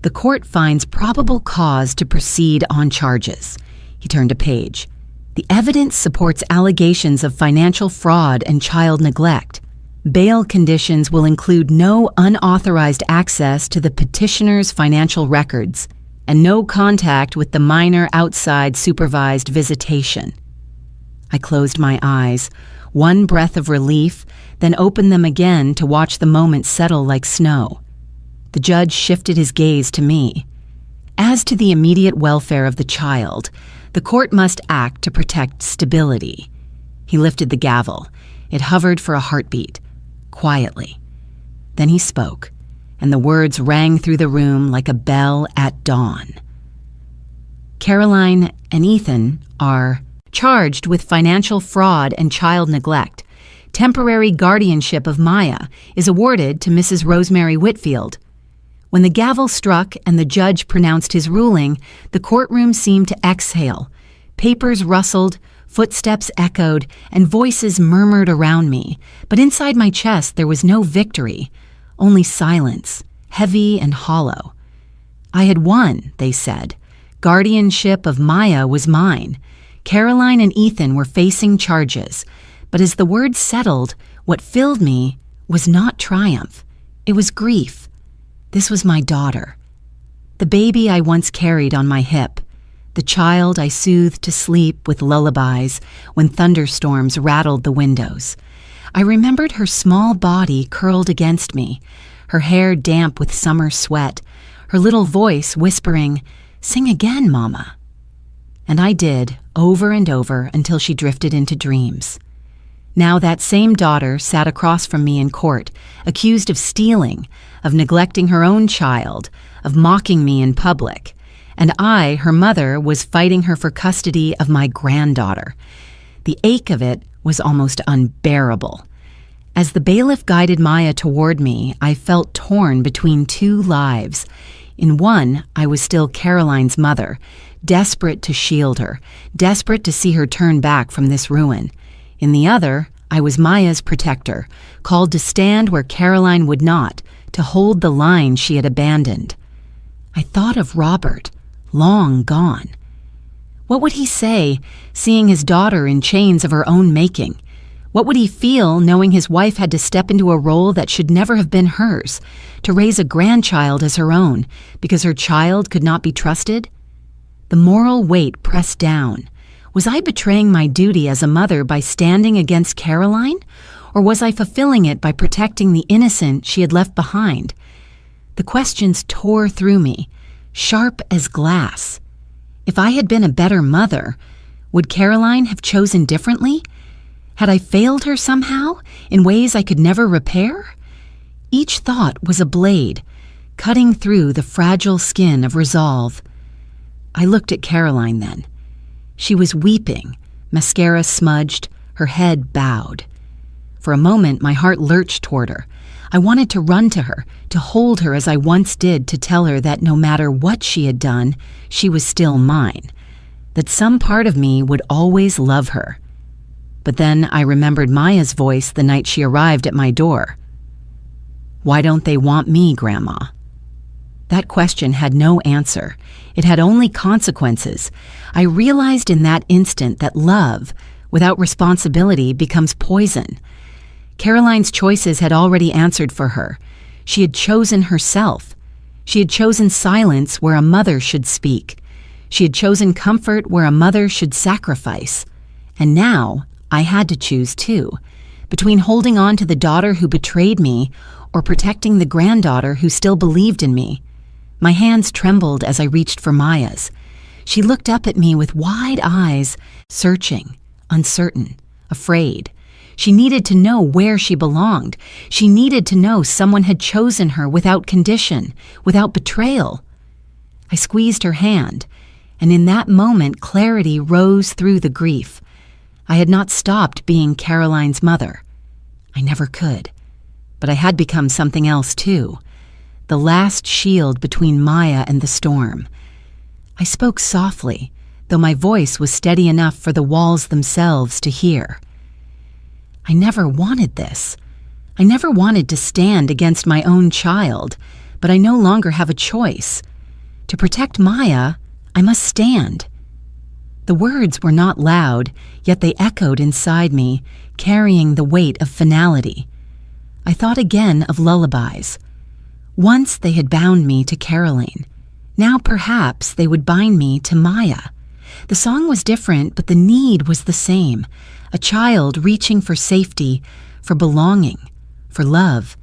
"The court finds probable cause to proceed on charges." He turned a page. "The evidence supports allegations of financial fraud and child neglect. Bail conditions will include no unauthorized access to the petitioner's financial records and no contact with the minor outside supervised visitation." I closed my eyes, one breath of relief, then opened them again to watch the moment settle like snow. The judge shifted his gaze to me. As to the immediate welfare of the child, the court must act to protect stability. He lifted the gavel. It hovered for a heartbeat, quietly. Then he spoke, and the words rang through the room like a bell at dawn. Caroline and Ethan are charged with financial fraud and child neglect. Temporary guardianship of Maya is awarded to Mrs. Rosemary Whitfield. When the gavel struck and the judge pronounced his ruling, the courtroom seemed to exhale. Papers rustled, footsteps echoed, and voices murmured around me. But inside my chest there was no victory, only silence, heavy and hollow. I had won, they said. Guardianship of Maya was mine. Caroline and Ethan were facing charges. But as the words settled, what filled me was not triumph. It was grief. This was my daughter. The baby I once carried on my hip. The child I soothed to sleep with lullabies when thunderstorms rattled the windows. I remembered her small body curled against me, her hair damp with summer sweat, her little voice whispering, "Sing again, Mama." And I did, over and over, until she drifted into dreams. Now that same daughter sat across from me in court, accused of stealing, of neglecting her own child, of mocking me in public. And I, her mother, was fighting her for custody of my granddaughter. The ache of it was almost unbearable. As the bailiff guided Maya toward me, I felt torn between two lives. In one, I was still Caroline's mother, desperate to shield her, desperate to see her turn back from this ruin. In the other, I was Maya's protector, called to stand where Caroline would not, to hold the line she had abandoned. I thought of Robert, long gone. What would he say, seeing his daughter in chains of her own making? What would he feel, knowing his wife had to step into a role that should never have been hers, to raise a grandchild as her own, because her child could not be trusted? The moral weight pressed down. Was I betraying my duty as a mother by standing against Caroline, or was I fulfilling it by protecting the innocent she had left behind? The questions tore through me, sharp as glass. If I had been a better mother, would Caroline have chosen differently? Had I failed her somehow, in ways I could never repair? Each thought was a blade, cutting through the fragile skin of resolve. I looked at Caroline then. She was weeping, mascara smudged, her head bowed. For a moment, my heart lurched toward her. I wanted to run to her, to hold her as I once did, to tell her that no matter what she had done, she was still mine, that some part of me would always love her. But then I remembered Maya's voice the night she arrived at my door. "Why don't they want me, Grandma?" That question had no answer. It had only consequences. I realized in that instant that love, without responsibility, becomes poison. Caroline's choices had already answered for her. She had chosen herself. She had chosen silence where a mother should speak. She had chosen comfort where a mother should sacrifice. And now I had to choose too, between holding on to the daughter who betrayed me or protecting the granddaughter who still believed in me. My hands trembled as I reached for Maya's. She looked up at me with wide eyes, searching, uncertain, afraid. She needed to know where she belonged. She needed to know someone had chosen her without condition, without betrayal. I squeezed her hand, and in that moment clarity rose through the grief. I had not stopped being Caroline's mother. I never could. But I had become something else too. The last shield between Maya and the storm. I spoke softly, though my voice was steady enough for the walls themselves to hear. I never wanted this. I never wanted to stand against my own child, but I no longer have a choice. To protect Maya, I must stand. The words were not loud, yet they echoed inside me, carrying the weight of finality. I thought again of lullabies. Once they had bound me to Caroline. Now perhaps they would bind me to Maya. The song was different, but the need was the same. A child reaching for safety, for belonging, for love.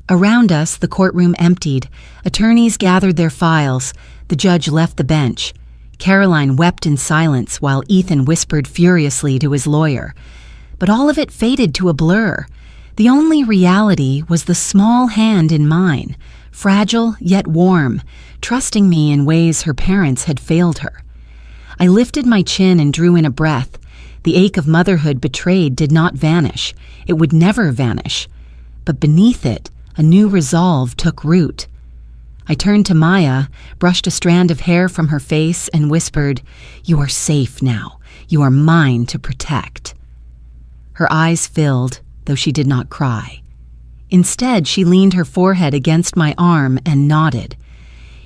Around us, the courtroom emptied. Attorneys gathered their files. The judge left the bench. Caroline wept in silence while Ethan whispered furiously to his lawyer. But all of it faded to a blur. The only reality was the small hand in mine, fragile yet warm, trusting me in ways her parents had failed her. I lifted my chin and drew in a breath. The ache of motherhood betrayed did not vanish. It would never vanish. But beneath it, a new resolve took root. I turned to Maya, brushed a strand of hair from her face, and whispered, "You are safe now. You are mine to protect." Her eyes filled, though she did not cry. Instead, she leaned her forehead against my arm and nodded.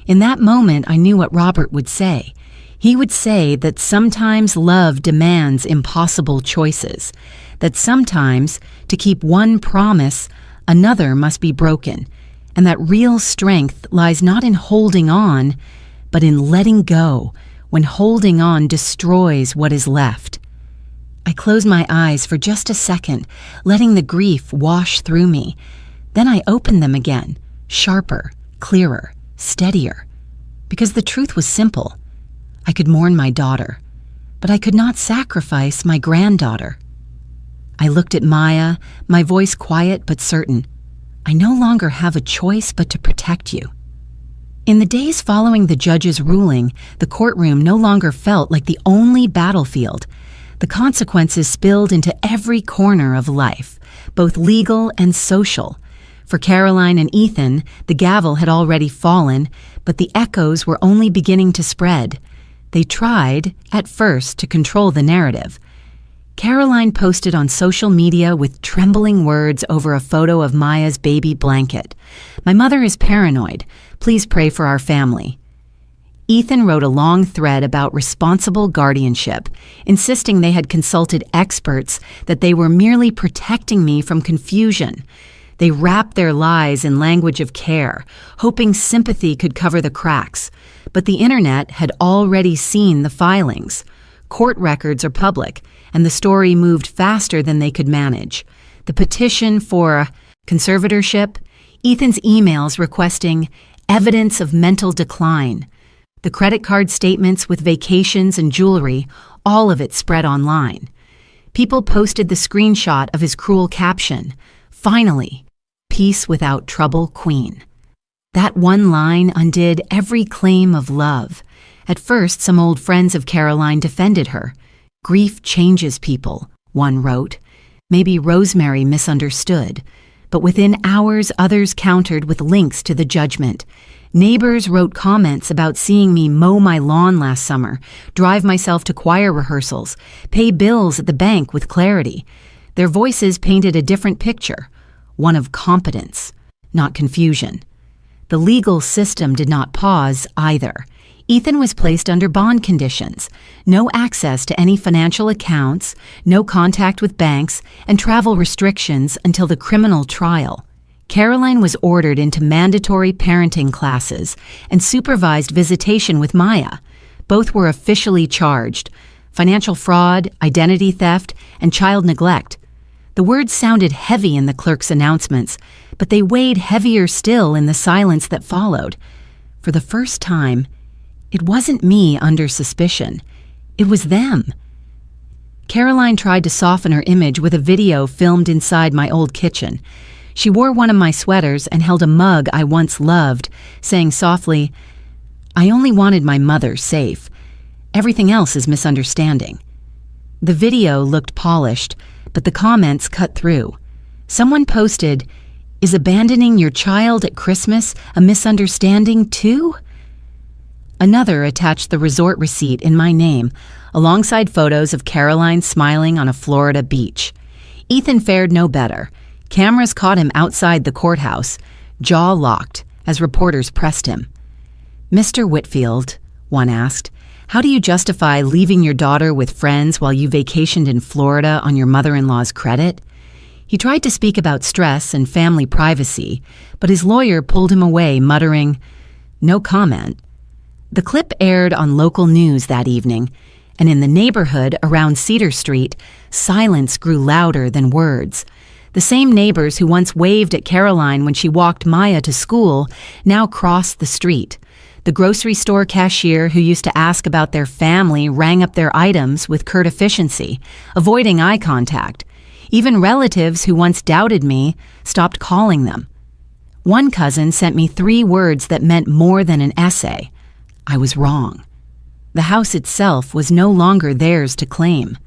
In that moment, I knew what Robert would say. He would say that sometimes love demands impossible choices, that sometimes, to keep one promise, another must be broken, and that real strength lies not in holding on, but in letting go when holding on destroys what is left. I closed my eyes for just a second, letting the grief wash through me. Then I opened them again, sharper, clearer, steadier, because the truth was simple. I could mourn my daughter, but I could not sacrifice my granddaughter. I looked at Maya, my voice quiet but certain. I no longer have a choice but to protect you. In the days following the judge's ruling, the courtroom no longer felt like the only battlefield. The consequences spilled into every corner of life, both legal and social. For Caroline and Ethan, the gavel had already fallen, but the echoes were only beginning to spread. They tried, at first, to control the narrative. Caroline posted on social media with trembling words over a photo of Maya's baby blanket. "My mother is paranoid. Please pray for our family." Ethan wrote a long thread about responsible guardianship, insisting they had consulted experts, that they were merely protecting me from confusion. They wrapped their lies in language of care, hoping sympathy could cover the cracks. But the internet had already seen the filings. Court records are public, and the story moved faster than they could manage. The petition for conservatorship, Ethan's emails requesting evidence of mental decline, the credit card statements with vacations and jewelry, all of it spread online. People posted the screenshot of his cruel caption, "Finally, peace without trouble, Queen." That one line undid every claim of love. At first, some old friends of Caroline defended her. "Grief changes people," one wrote. Maybe Rosemary misunderstood. But within hours, others countered with links to the judgment. Neighbors wrote comments about seeing me mow my lawn last summer, drive myself to choir rehearsals, pay bills at the bank with clarity. Their voices painted a different picture, one of competence, not confusion. The legal system did not pause either. Ethan was placed under bond conditions, no access to any financial accounts, no contact with banks, and travel restrictions until the criminal trial. Caroline was ordered into mandatory parenting classes and supervised visitation with Maya. Both were officially charged: financial fraud, identity theft, and child neglect. The words sounded heavy in the clerk's announcements, but they weighed heavier still in the silence that followed. For the first time, it wasn't me under suspicion. It was them. Caroline tried to soften her image with a video filmed inside my old kitchen. She wore one of my sweaters and held a mug I once loved, saying softly, "I only wanted my mother safe. Everything else is misunderstanding." The video looked polished, but the comments cut through. Someone posted, "Is abandoning your child at Christmas a misunderstanding too?" Another attached the resort receipt in my name, alongside photos of Caroline smiling on a Florida beach. Ethan fared no better. Cameras caught him outside the courthouse, jaw locked, as reporters pressed him. "Mr. Whitfield," one asked, "how do you justify leaving your daughter with friends while you vacationed in Florida on your mother-in-law's credit?" He tried to speak about stress and family privacy, but his lawyer pulled him away, muttering, "No comment." The clip aired on local news that evening, and in the neighborhood around Cedar Street, silence grew louder than words. The same neighbors who once waved at Caroline when she walked Maya to school now crossed the street. The grocery store cashier who used to ask about their family rang up their items with curt efficiency, avoiding eye contact. Even relatives who once doubted me stopped calling them. One cousin sent me 3 words that meant more than an essay. I was wrong. The house itself was no longer theirs to claim.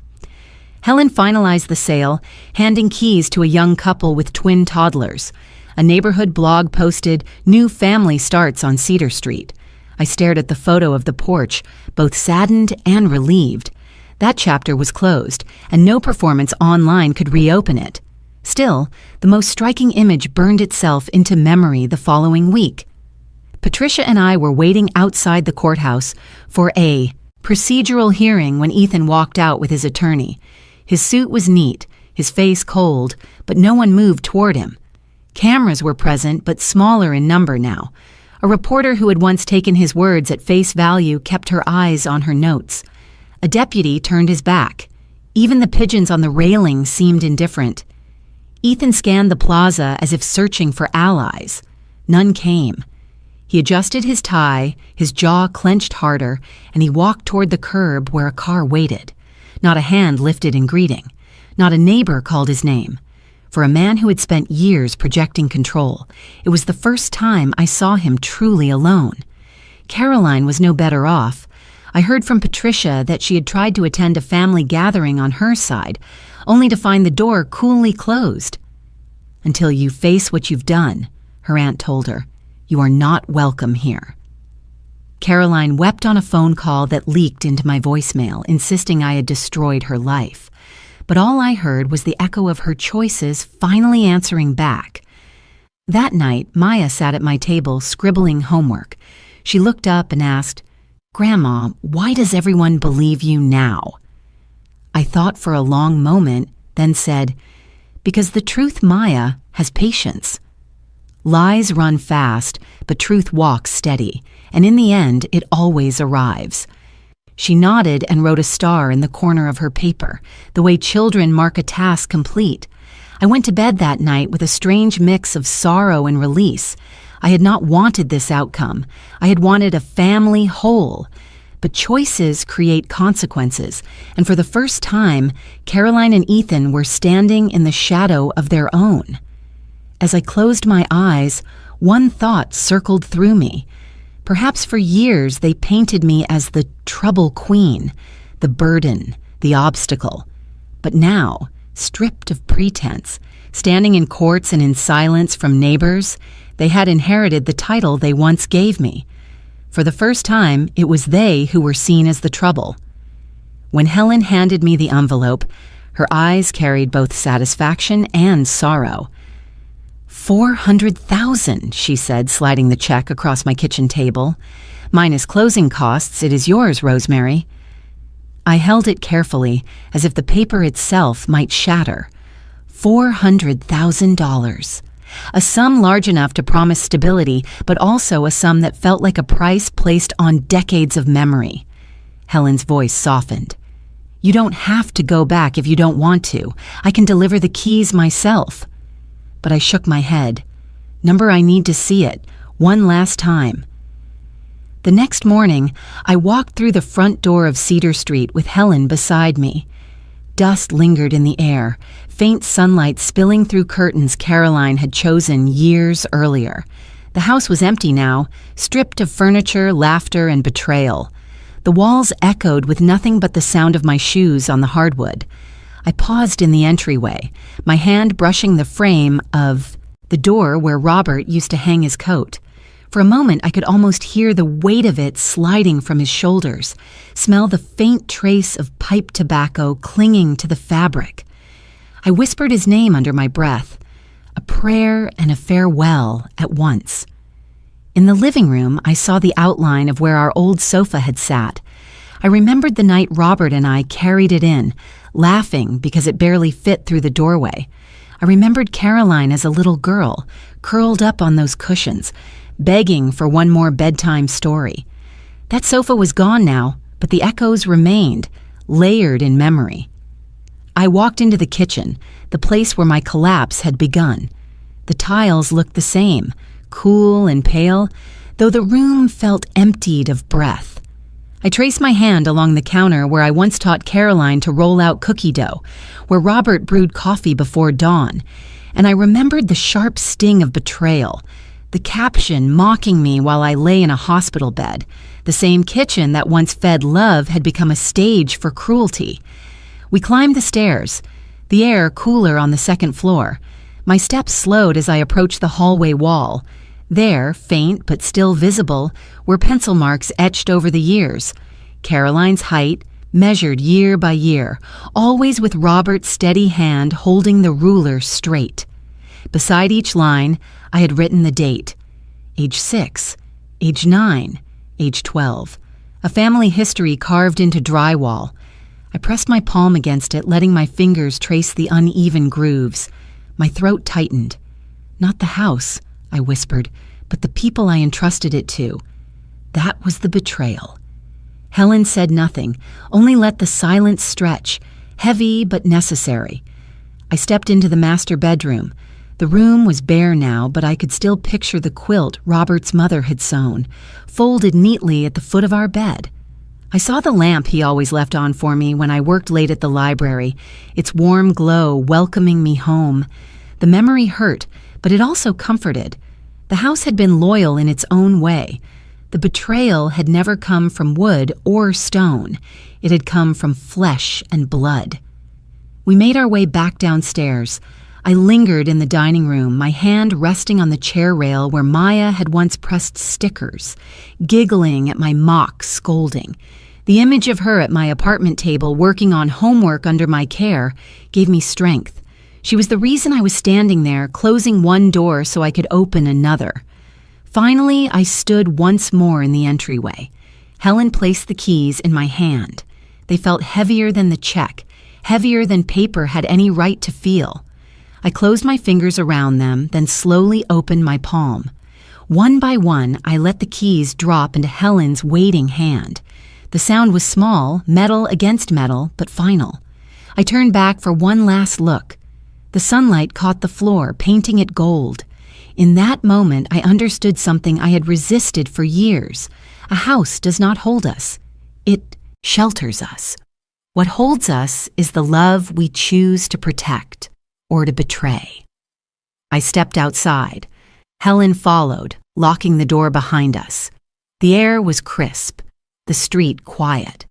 Helen finalized the sale, handing keys to a young couple with twin toddlers. A neighborhood blog posted, "New family starts on Cedar Street." I stared at the photo of the porch, both saddened and relieved. That chapter was closed, and no performance online could reopen it. Still, the most striking image burned itself into memory the following week. Patricia and I were waiting outside the courthouse for a procedural hearing when Ethan walked out with his attorney. His suit was neat, his face cold, but no one moved toward him. Cameras were present, but smaller in number now. A reporter who had once taken his words at face value kept her eyes on her notes. A deputy turned his back. Even the pigeons on the railing seemed indifferent. Ethan scanned the plaza as if searching for allies. None came. He adjusted his tie, his jaw clenched harder, and he walked toward the curb where a car waited. Not a hand lifted in greeting. Not a neighbor called his name. For a man who had spent years projecting control, it was the first time I saw him truly alone. Caroline was no better off. I heard from Patricia that she had tried to attend a family gathering on her side, only to find the door coolly closed. "Until you face what you've done," her aunt told her, "you are not welcome here." Caroline wept on a phone call that leaked into my voicemail, insisting I had destroyed her life. But all I heard was the echo of her choices finally answering back. That night, Maya sat at my table scribbling homework. She looked up and asked, "Grandma, why does everyone believe you now?" I thought for a long moment, then said, "Because the truth, Maya, has patience." Lies run fast, but truth walks steady, and in the end, it always arrives. She nodded and wrote a star in the corner of her paper, the way children mark a task complete. I went to bed that night with a strange mix of sorrow and release. I had not wanted this outcome. I had wanted a family whole. But choices create consequences, and for the first time, Caroline and Ethan were standing in the shadow of their own. As I closed my eyes, one thought circled through me. Perhaps for years they painted me as the trouble queen, the burden, the obstacle. But now, stripped of pretense, standing in courts and in silence from neighbors, they had inherited the title they once gave me. For the first time, it was they who were seen as the trouble. When Helen handed me the envelope, her eyes carried both satisfaction and sorrow. $400,000, she said, sliding the check across my kitchen table. "Minus closing costs, it is yours, Rosemary." I held it carefully, as if the paper itself might shatter. $400,000. A sum large enough to promise stability, but also a sum that felt like a price placed on decades of memory. Helen's voice softened. "You don't have to go back if you don't want to. I can deliver the keys myself." But I shook my head. "Number, I need to see it. One last time." The next morning, I walked through the front door of Cedar Street with Helen beside me. Dust lingered in the air, faint sunlight spilling through curtains Caroline had chosen years earlier. The house was empty now, stripped of furniture, laughter, and betrayal. The walls echoed with nothing but the sound of my shoes on the hardwood. I paused in the entryway, my hand brushing the frame of the door where Robert used to hang his coat. For a moment, I could almost hear the weight of it sliding from his shoulders, smell the faint trace of pipe tobacco clinging to the fabric. I whispered his name under my breath, a prayer and a farewell at once. In the living room, I saw the outline of where our old sofa had sat. I remembered the night Robert and I carried it in, laughing because it barely fit through the doorway. I remembered Caroline as a little girl, curled up on those cushions, begging for one more bedtime story. That sofa was gone now, but the echoes remained, layered in memory. I walked into the kitchen, the place where my collapse had begun. The tiles looked the same, cool and pale, though the room felt emptied of breath. I traced my hand along the counter where I once taught Caroline to roll out cookie dough, where Robert brewed coffee before dawn, and I remembered the sharp sting of betrayal, the caption mocking me while I lay in a hospital bed. The same kitchen that once fed love had become a stage for cruelty. We climbed the stairs, the air cooler on the second floor. My steps slowed as I approached the hallway wall. There, faint but still visible, were pencil marks etched over the years. Caroline's height, measured year by year, always with Robert's steady hand holding the ruler straight. Beside each line, I had written the date. Age 6, age 9, age 12. A family history carved into drywall. I pressed my palm against it, letting my fingers trace the uneven grooves. My throat tightened. Not the house, I whispered, but the people I entrusted it to. That was the betrayal. Helen said nothing, only let the silence stretch, heavy but necessary. I stepped into the master bedroom. The room was bare now, but I could still picture the quilt Robert's mother had sewn, folded neatly at the foot of our bed. I saw the lamp he always left on for me when I worked late at the library, its warm glow welcoming me home. The memory hurt, but it also comforted. The house had been loyal in its own way. The betrayal had never come from wood or stone. It had come from flesh and blood. We made our way back downstairs. I lingered in the dining room, my hand resting on the chair rail where Maya had once pressed stickers, giggling at my mock scolding. The image of her at my apartment table working on homework under my care gave me strength. She was the reason I was standing there, closing one door so I could open another. Finally, I stood once more in the entryway. Helen placed the keys in my hand. They felt heavier than the check, heavier than paper had any right to feel. I closed my fingers around them, then slowly opened my palm. One by one, I let the keys drop into Helen's waiting hand. The sound was small, metal against metal, but final. I turned back for one last look. The sunlight caught the floor, painting it gold. In that moment, I understood something I had resisted for years. A house does not hold us. It shelters us. What holds us is the love we choose to protect or to betray. I stepped outside. Helen followed, locking the door behind us. The air was crisp, the street quiet.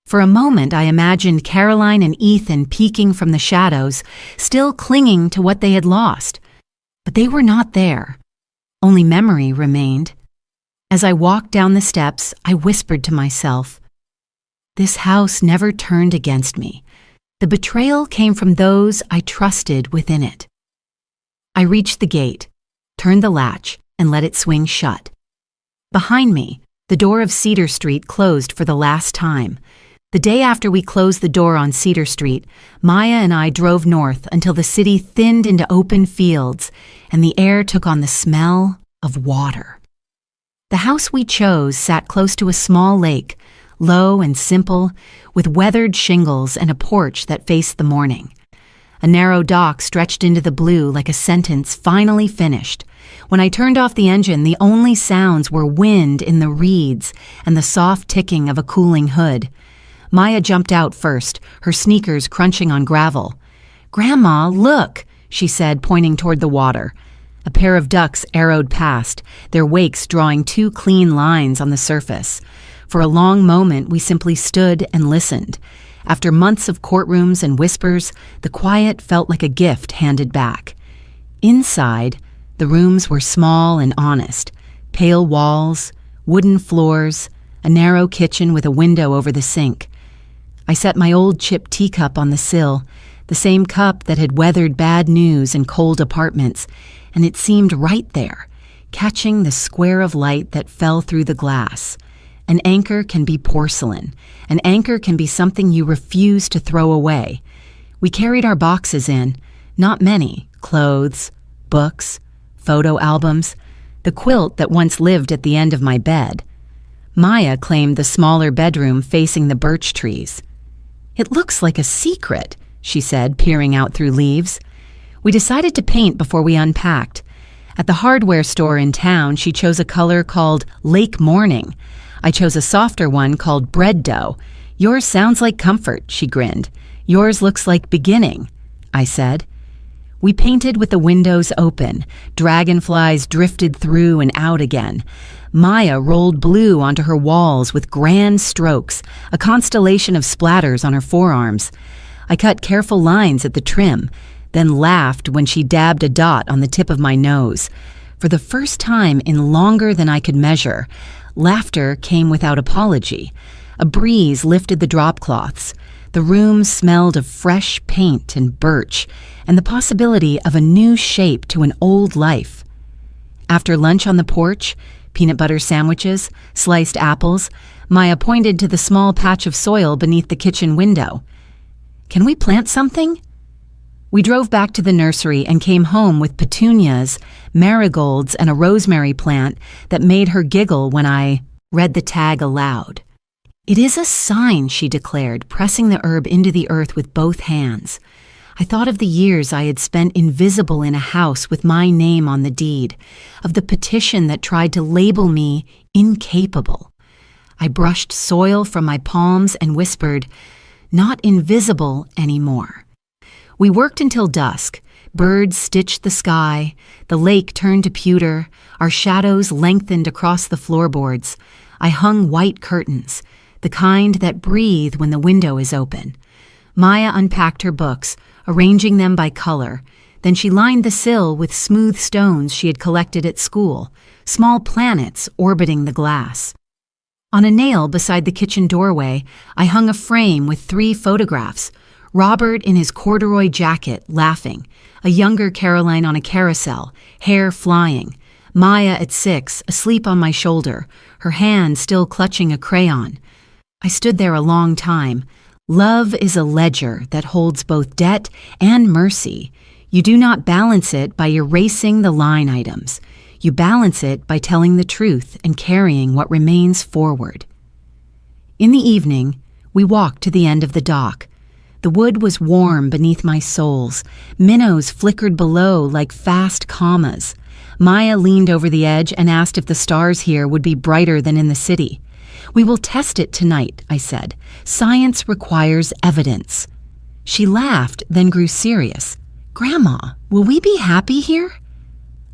For a moment, I imagined Caroline and Ethan peeking from the shadows, still clinging to what they had lost. But they were not there. Only memory remained. As I walked down the steps, I whispered to myself, "This house never turned against me. The betrayal came from those I trusted within it." I reached the gate, turned the latch, and let it swing shut. Behind me, the door of Cedar Street closed for the last time. The day after we closed the door on Cedar Street, Maya and I drove north until the city thinned into open fields and the air took on the smell of water. The house we chose sat close to a small lake, low and simple, with weathered shingles and a porch that faced the morning. A narrow dock stretched into the blue like a sentence finally finished. When I turned off the engine, the only sounds were wind in the reeds and the soft ticking of a cooling hood. Maya jumped out first, her sneakers crunching on gravel. "Grandma, look," she said, pointing toward the water. A pair of ducks arrowed past, their wakes drawing two clean lines on the surface. For a long moment, we simply stood and listened. After months of courtrooms and whispers, the quiet felt like a gift handed back. Inside, the rooms were small and honest. Pale walls, wooden floors, a narrow kitchen with a window over the sink. I set my old chipped teacup on the sill, the same cup that had weathered bad news in cold apartments, and it seemed right there, catching the square of light that fell through the glass. An anchor can be porcelain. An anchor can be something you refuse to throw away. We carried our boxes in, not many, clothes, books, photo albums, the quilt that once lived at the end of my bed. Maya claimed the smaller bedroom facing the birch trees. "It looks like a secret," she said, peering out through leaves. We decided to paint before we unpacked. At the hardware store in town, she chose a color called Lake Morning. I chose a softer one called Bread Dough. Yours sounds like comfort, she grinned. Yours looks like beginning, I said. We painted with the windows open. Dragonflies drifted through and out again. Maya rolled blue onto her walls with grand strokes, a constellation of splatters on her forearms. I cut careful lines at the trim, then laughed when she dabbed a dot on the tip of my nose. For the first time in longer than I could measure, laughter came without apology. A breeze lifted the drop cloths. The room smelled of fresh paint and birch, and the possibility of a new shape to an old life. After lunch on the porch, peanut butter sandwiches, sliced apples, Maya pointed to the small patch of soil beneath the kitchen window. "Can we plant something?" We drove back to the nursery and came home with petunias, marigolds, and a rosemary plant that made her giggle when I read the tag aloud. "It is a sign," she declared, pressing the herb into the earth with both hands. I thought of the years I had spent invisible in a house with my name on the deed, of the petition that tried to label me incapable. I brushed soil from my palms and whispered, "Not invisible anymore." We worked until dusk. Birds stitched the sky. The lake turned to pewter. Our shadows lengthened across the floorboards. I hung white curtains, the kind that breathe when the window is open. Maya unpacked her books, arranging them by color. Then she lined the sill with smooth stones she had collected at school, small planets orbiting the glass. On a nail beside the kitchen doorway, I hung a frame with 3 photographs. Robert in his corduroy jacket, laughing. A younger Caroline on a carousel, hair flying. Maya at 6, asleep on my shoulder, her hand still clutching a crayon. I stood there a long time. Love is a ledger that holds both debt and mercy. You do not balance it by erasing the line items. You balance it by telling the truth and carrying what remains forward. In the evening, we walked to the end of the dock. The wood was warm beneath my soles. Minnows flickered below like fast commas. Maya leaned over the edge and asked if the stars here would be brighter than in the city. "We will test it tonight," I said. "Science requires evidence." She laughed, then grew serious. "Grandma, will we be happy here?"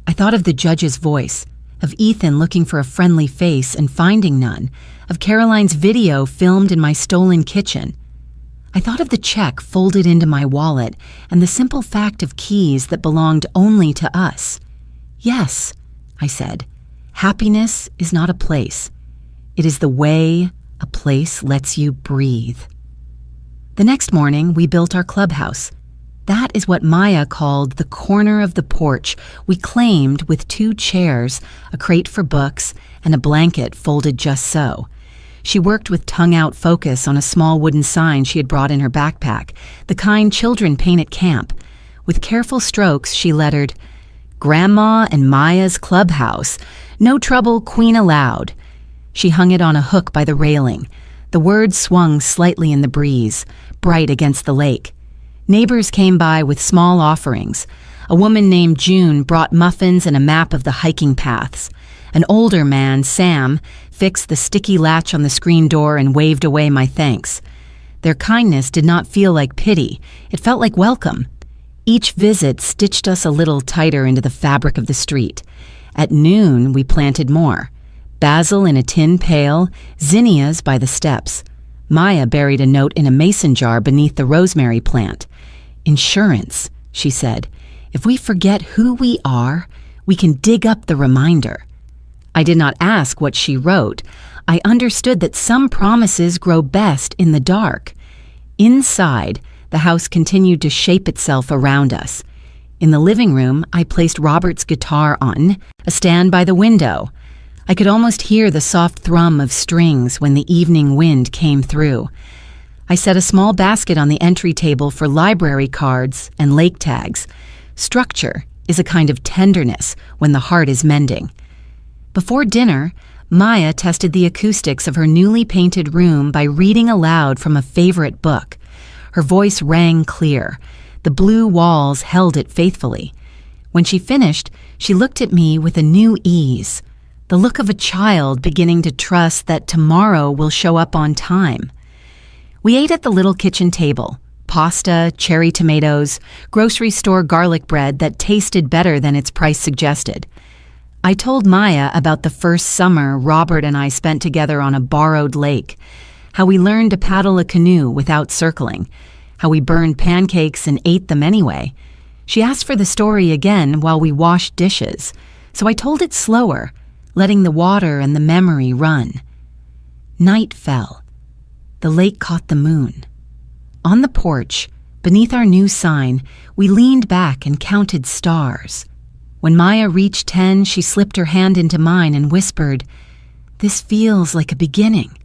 I thought of the judge's voice, of Ethan looking for a friendly face and finding none, of Caroline's video filmed in my stolen kitchen. I thought of the check folded into my wallet and the simple fact of keys that belonged only to us. "Yes," I said, "happiness is not a place. It is the way a place lets you breathe." The next morning, we built our clubhouse. That is what Maya called the corner of the porch we claimed with 2 chairs, a crate for books, and a blanket folded just so. She worked with tongue-out focus on a small wooden sign she had brought in her backpack, the kind children paint at camp. With careful strokes, she lettered, "Grandma and Maya's Clubhouse. No trouble, Queen allowed." She hung it on a hook by the railing. The words swung slightly in the breeze, bright against the lake. Neighbors came by with small offerings. A woman named June brought muffins and a map of the hiking paths. An older man, Sam, fixed the sticky latch on the screen door and waved away my thanks. Their kindness did not feel like pity. It felt like welcome. Each visit stitched us a little tighter into the fabric of the street. At noon, we planted more. Basil in a tin pail, zinnias by the steps. Maya buried a note in a mason jar beneath the rosemary plant. "Insurance," she said. "If we forget who we are, we can dig up the reminder." I did not ask what she wrote. I understood that some promises grow best in the dark. Inside, the house continued to shape itself around us. In the living room, I placed Robert's guitar on a stand by the window. I could almost hear the soft thrum of strings when the evening wind came through. I set a small basket on the entry table for library cards and lake tags. Structure is a kind of tenderness when the heart is mending. Before dinner, Maya tested the acoustics of her newly painted room by reading aloud from a favorite book. Her voice rang clear. The blue walls held it faithfully. When she finished, she looked at me with a new ease, the look of a child beginning to trust that tomorrow will show up on time. We ate at the little kitchen table. Pasta, cherry tomatoes, grocery store garlic bread that tasted better than its price suggested. I told Maya about the first summer Robert and I spent together on a borrowed lake, how we learned to paddle a canoe without circling, how we burned pancakes and ate them anyway. She asked for the story again while we washed dishes, so I told it slower, letting the water and the memory run. Night fell. The lake caught the moon. On the porch, beneath our new sign, we leaned back and counted stars. When Maya reached 10, she slipped her hand into mine and whispered, "This feels like a beginning."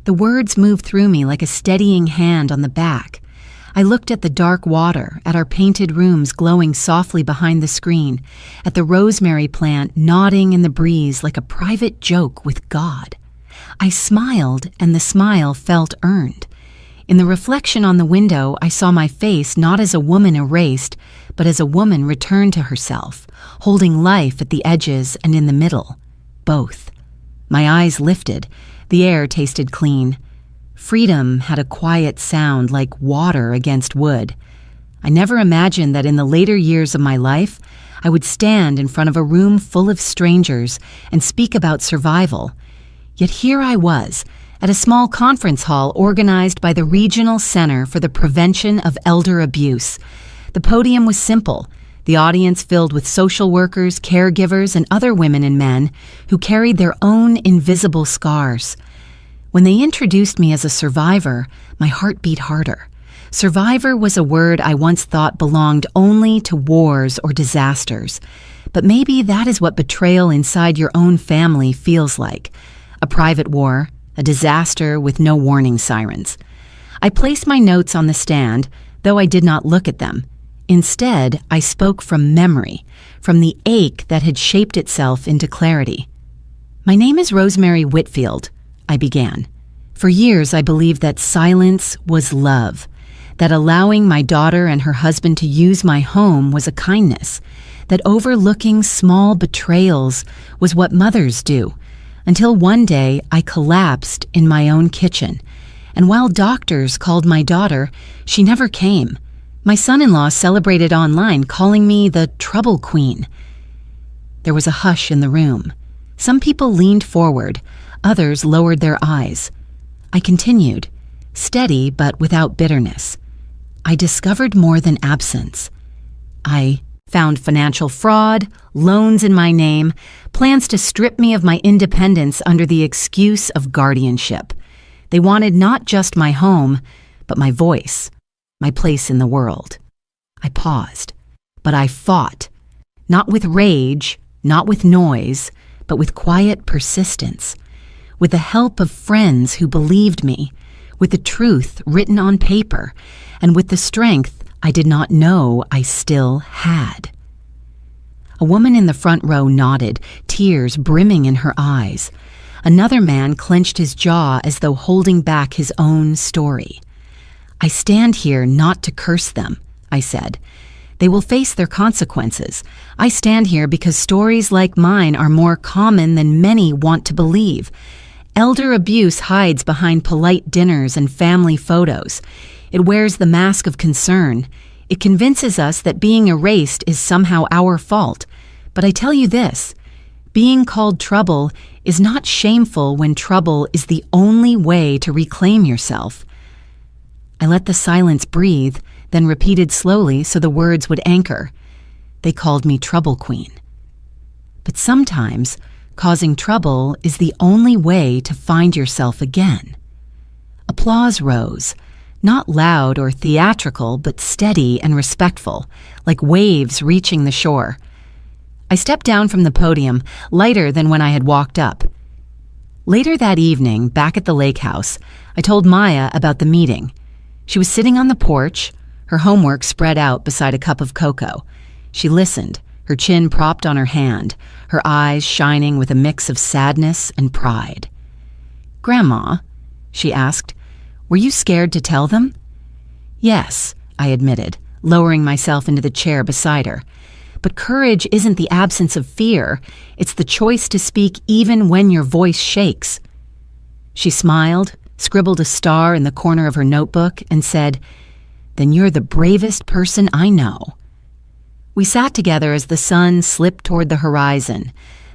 The words moved through me like a steadying hand on the back. I looked at the dark water, at our painted rooms glowing softly behind the screen, at the rosemary plant nodding in the breeze like a private joke with God. I smiled, and the smile felt earned. In the reflection on the window, I saw my face not as a woman erased, but as a woman returned to herself, holding life at the edges and in the middle, both. My eyes lifted. The air tasted clean. Freedom had a quiet sound like water against wood. I never imagined that in the later years of my life, I would stand in front of a room full of strangers and speak about survival. Yet here I was, at a small conference hall organized by the Regional Center for the Prevention of Elder Abuse. The podium was simple, the audience filled with social workers, caregivers, and other women and men who carried their own invisible scars. When they introduced me as a survivor, my heart beat harder. Survivor was a word I once thought belonged only to wars or disasters. But maybe that is what betrayal inside your own family feels like. A private war, a disaster with no warning sirens. I placed my notes on the stand, though I did not look at them. Instead, I spoke from memory, from the ache that had shaped itself into clarity. "My name is Rosemary Whitfield," I began. For years, I believed that silence was love, that allowing my daughter and her husband to use my home was a kindness, that overlooking small betrayals was what mothers do, until one day I collapsed in my own kitchen. And while doctors called my daughter, she never came. My son-in-law celebrated online, calling me the trouble queen. There was a hush in the room. Some people leaned forward, others lowered their eyes. I continued, steady but without bitterness. I discovered more than absence. I found financial fraud, loans in my name, plans to strip me of my independence under the excuse of guardianship. They wanted not just my home, but my voice, my place in the world. I paused, but I fought, not with rage, not with noise, but with quiet persistence, with the help of friends who believed me, with the truth written on paper, and with the strength I did not know I still had. A woman in the front row nodded, tears brimming in her eyes. Another man clenched his jaw as though holding back his own story. "I stand here not to curse them," I said. "They will face their consequences. I stand here because stories like mine are more common than many want to believe. Elder abuse hides behind polite dinners and family photos. It wears the mask of concern. It convinces us that being erased is somehow our fault. But I tell you this, being called trouble is not shameful when trouble is the only way to reclaim yourself." I let the silence breathe, then repeated slowly so the words would anchor. They called me Trouble Queen. But sometimes, causing trouble is the only way to find yourself again. Applause rose, not loud or theatrical, but steady and respectful, like waves reaching the shore. I stepped down from the podium, lighter than when I had walked up. Later that evening, back at the lake house, I told Maya about the meeting. She was sitting on the porch, her homework spread out beside a cup of cocoa. She listened, her chin propped on her hand, her eyes shining with a mix of sadness and pride. "Grandma," she asked, "were you scared to tell them?" Yes, I admitted, lowering myself into the chair beside her. But courage isn't the absence of fear. It's the choice to speak even when your voice shakes. She smiled, scribbled a star in the corner of her notebook, and said, "Then you're the bravest person I know." We sat together as the sun slipped toward the horizon.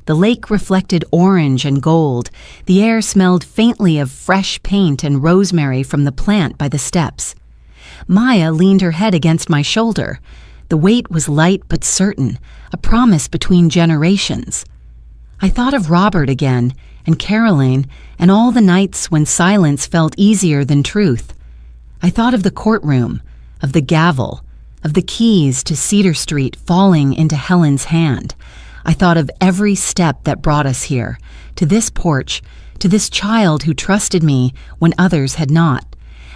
The lake reflected orange and gold. The air smelled faintly of fresh paint and rosemary from the plant by the steps. Maya leaned her head against my shoulder. The weight was light but certain, a promise between generations. I thought of Robert again, and Caroline, and all the nights when silence felt easier than truth. I thought of the courtroom, of the gavel, of the keys to Cedar Street falling into Helen's hand. I thought of every step that brought us here, to this porch, to this child who trusted me when others had not.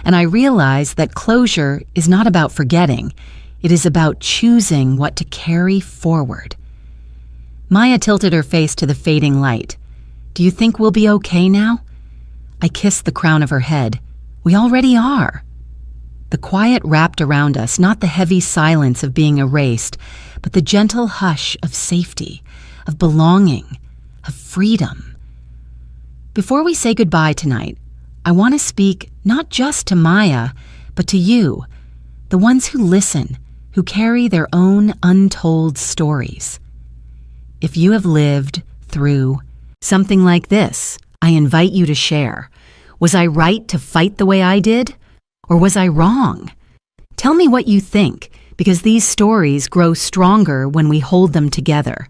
And I realized that closure is not about forgetting. It is about choosing what to carry forward. Maya tilted her face to the fading light. "Do you think we'll be okay now?" I kissed the crown of her head. "We already are." The quiet wrapped around us, not the heavy silence of being erased, but the gentle hush of safety, of belonging, of freedom. Before we say goodbye tonight, I want to speak not just to Maya, but to you, the ones who listen, who carry their own untold stories. If you have lived through something like this, I invite you to share. Was I right to fight the way I did? Or was I wrong? Tell me what you think, because these stories grow stronger when we hold them together.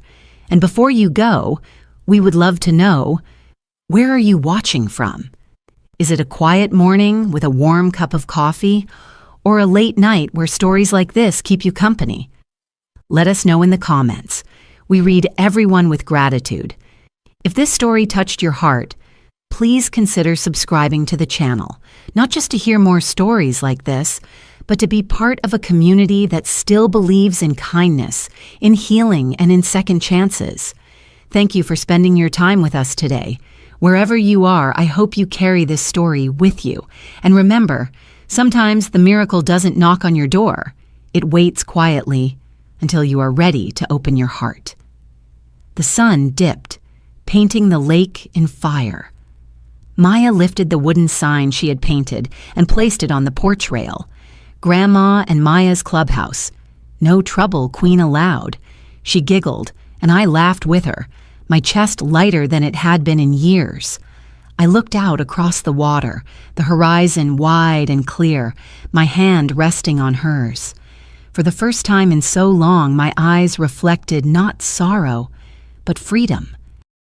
And before you go, we would love to know, where are you watching from? Is it a quiet morning with a warm cup of coffee, or a late night where stories like this keep you company? Let us know in the comments. We read everyone with gratitude. If this story touched your heart, please consider subscribing to the channel, not just to hear more stories like this, but to be part of a community that still believes in kindness, in healing, and in second chances. Thank you for spending your time with us today. Wherever you are, I hope you carry this story with you. And remember, sometimes the miracle doesn't knock on your door. It waits quietly until you are ready to open your heart. The sun dipped, painting the lake in fire. Maya lifted the wooden sign she had painted and placed it on the porch rail. Grandma and Maya's clubhouse. No trouble, Queen allowed. She giggled, and I laughed with her, my chest lighter than it had been in years. I looked out across the water, the horizon wide and clear, my hand resting on hers. For the first time in so long, my eyes reflected not sorrow, but freedom.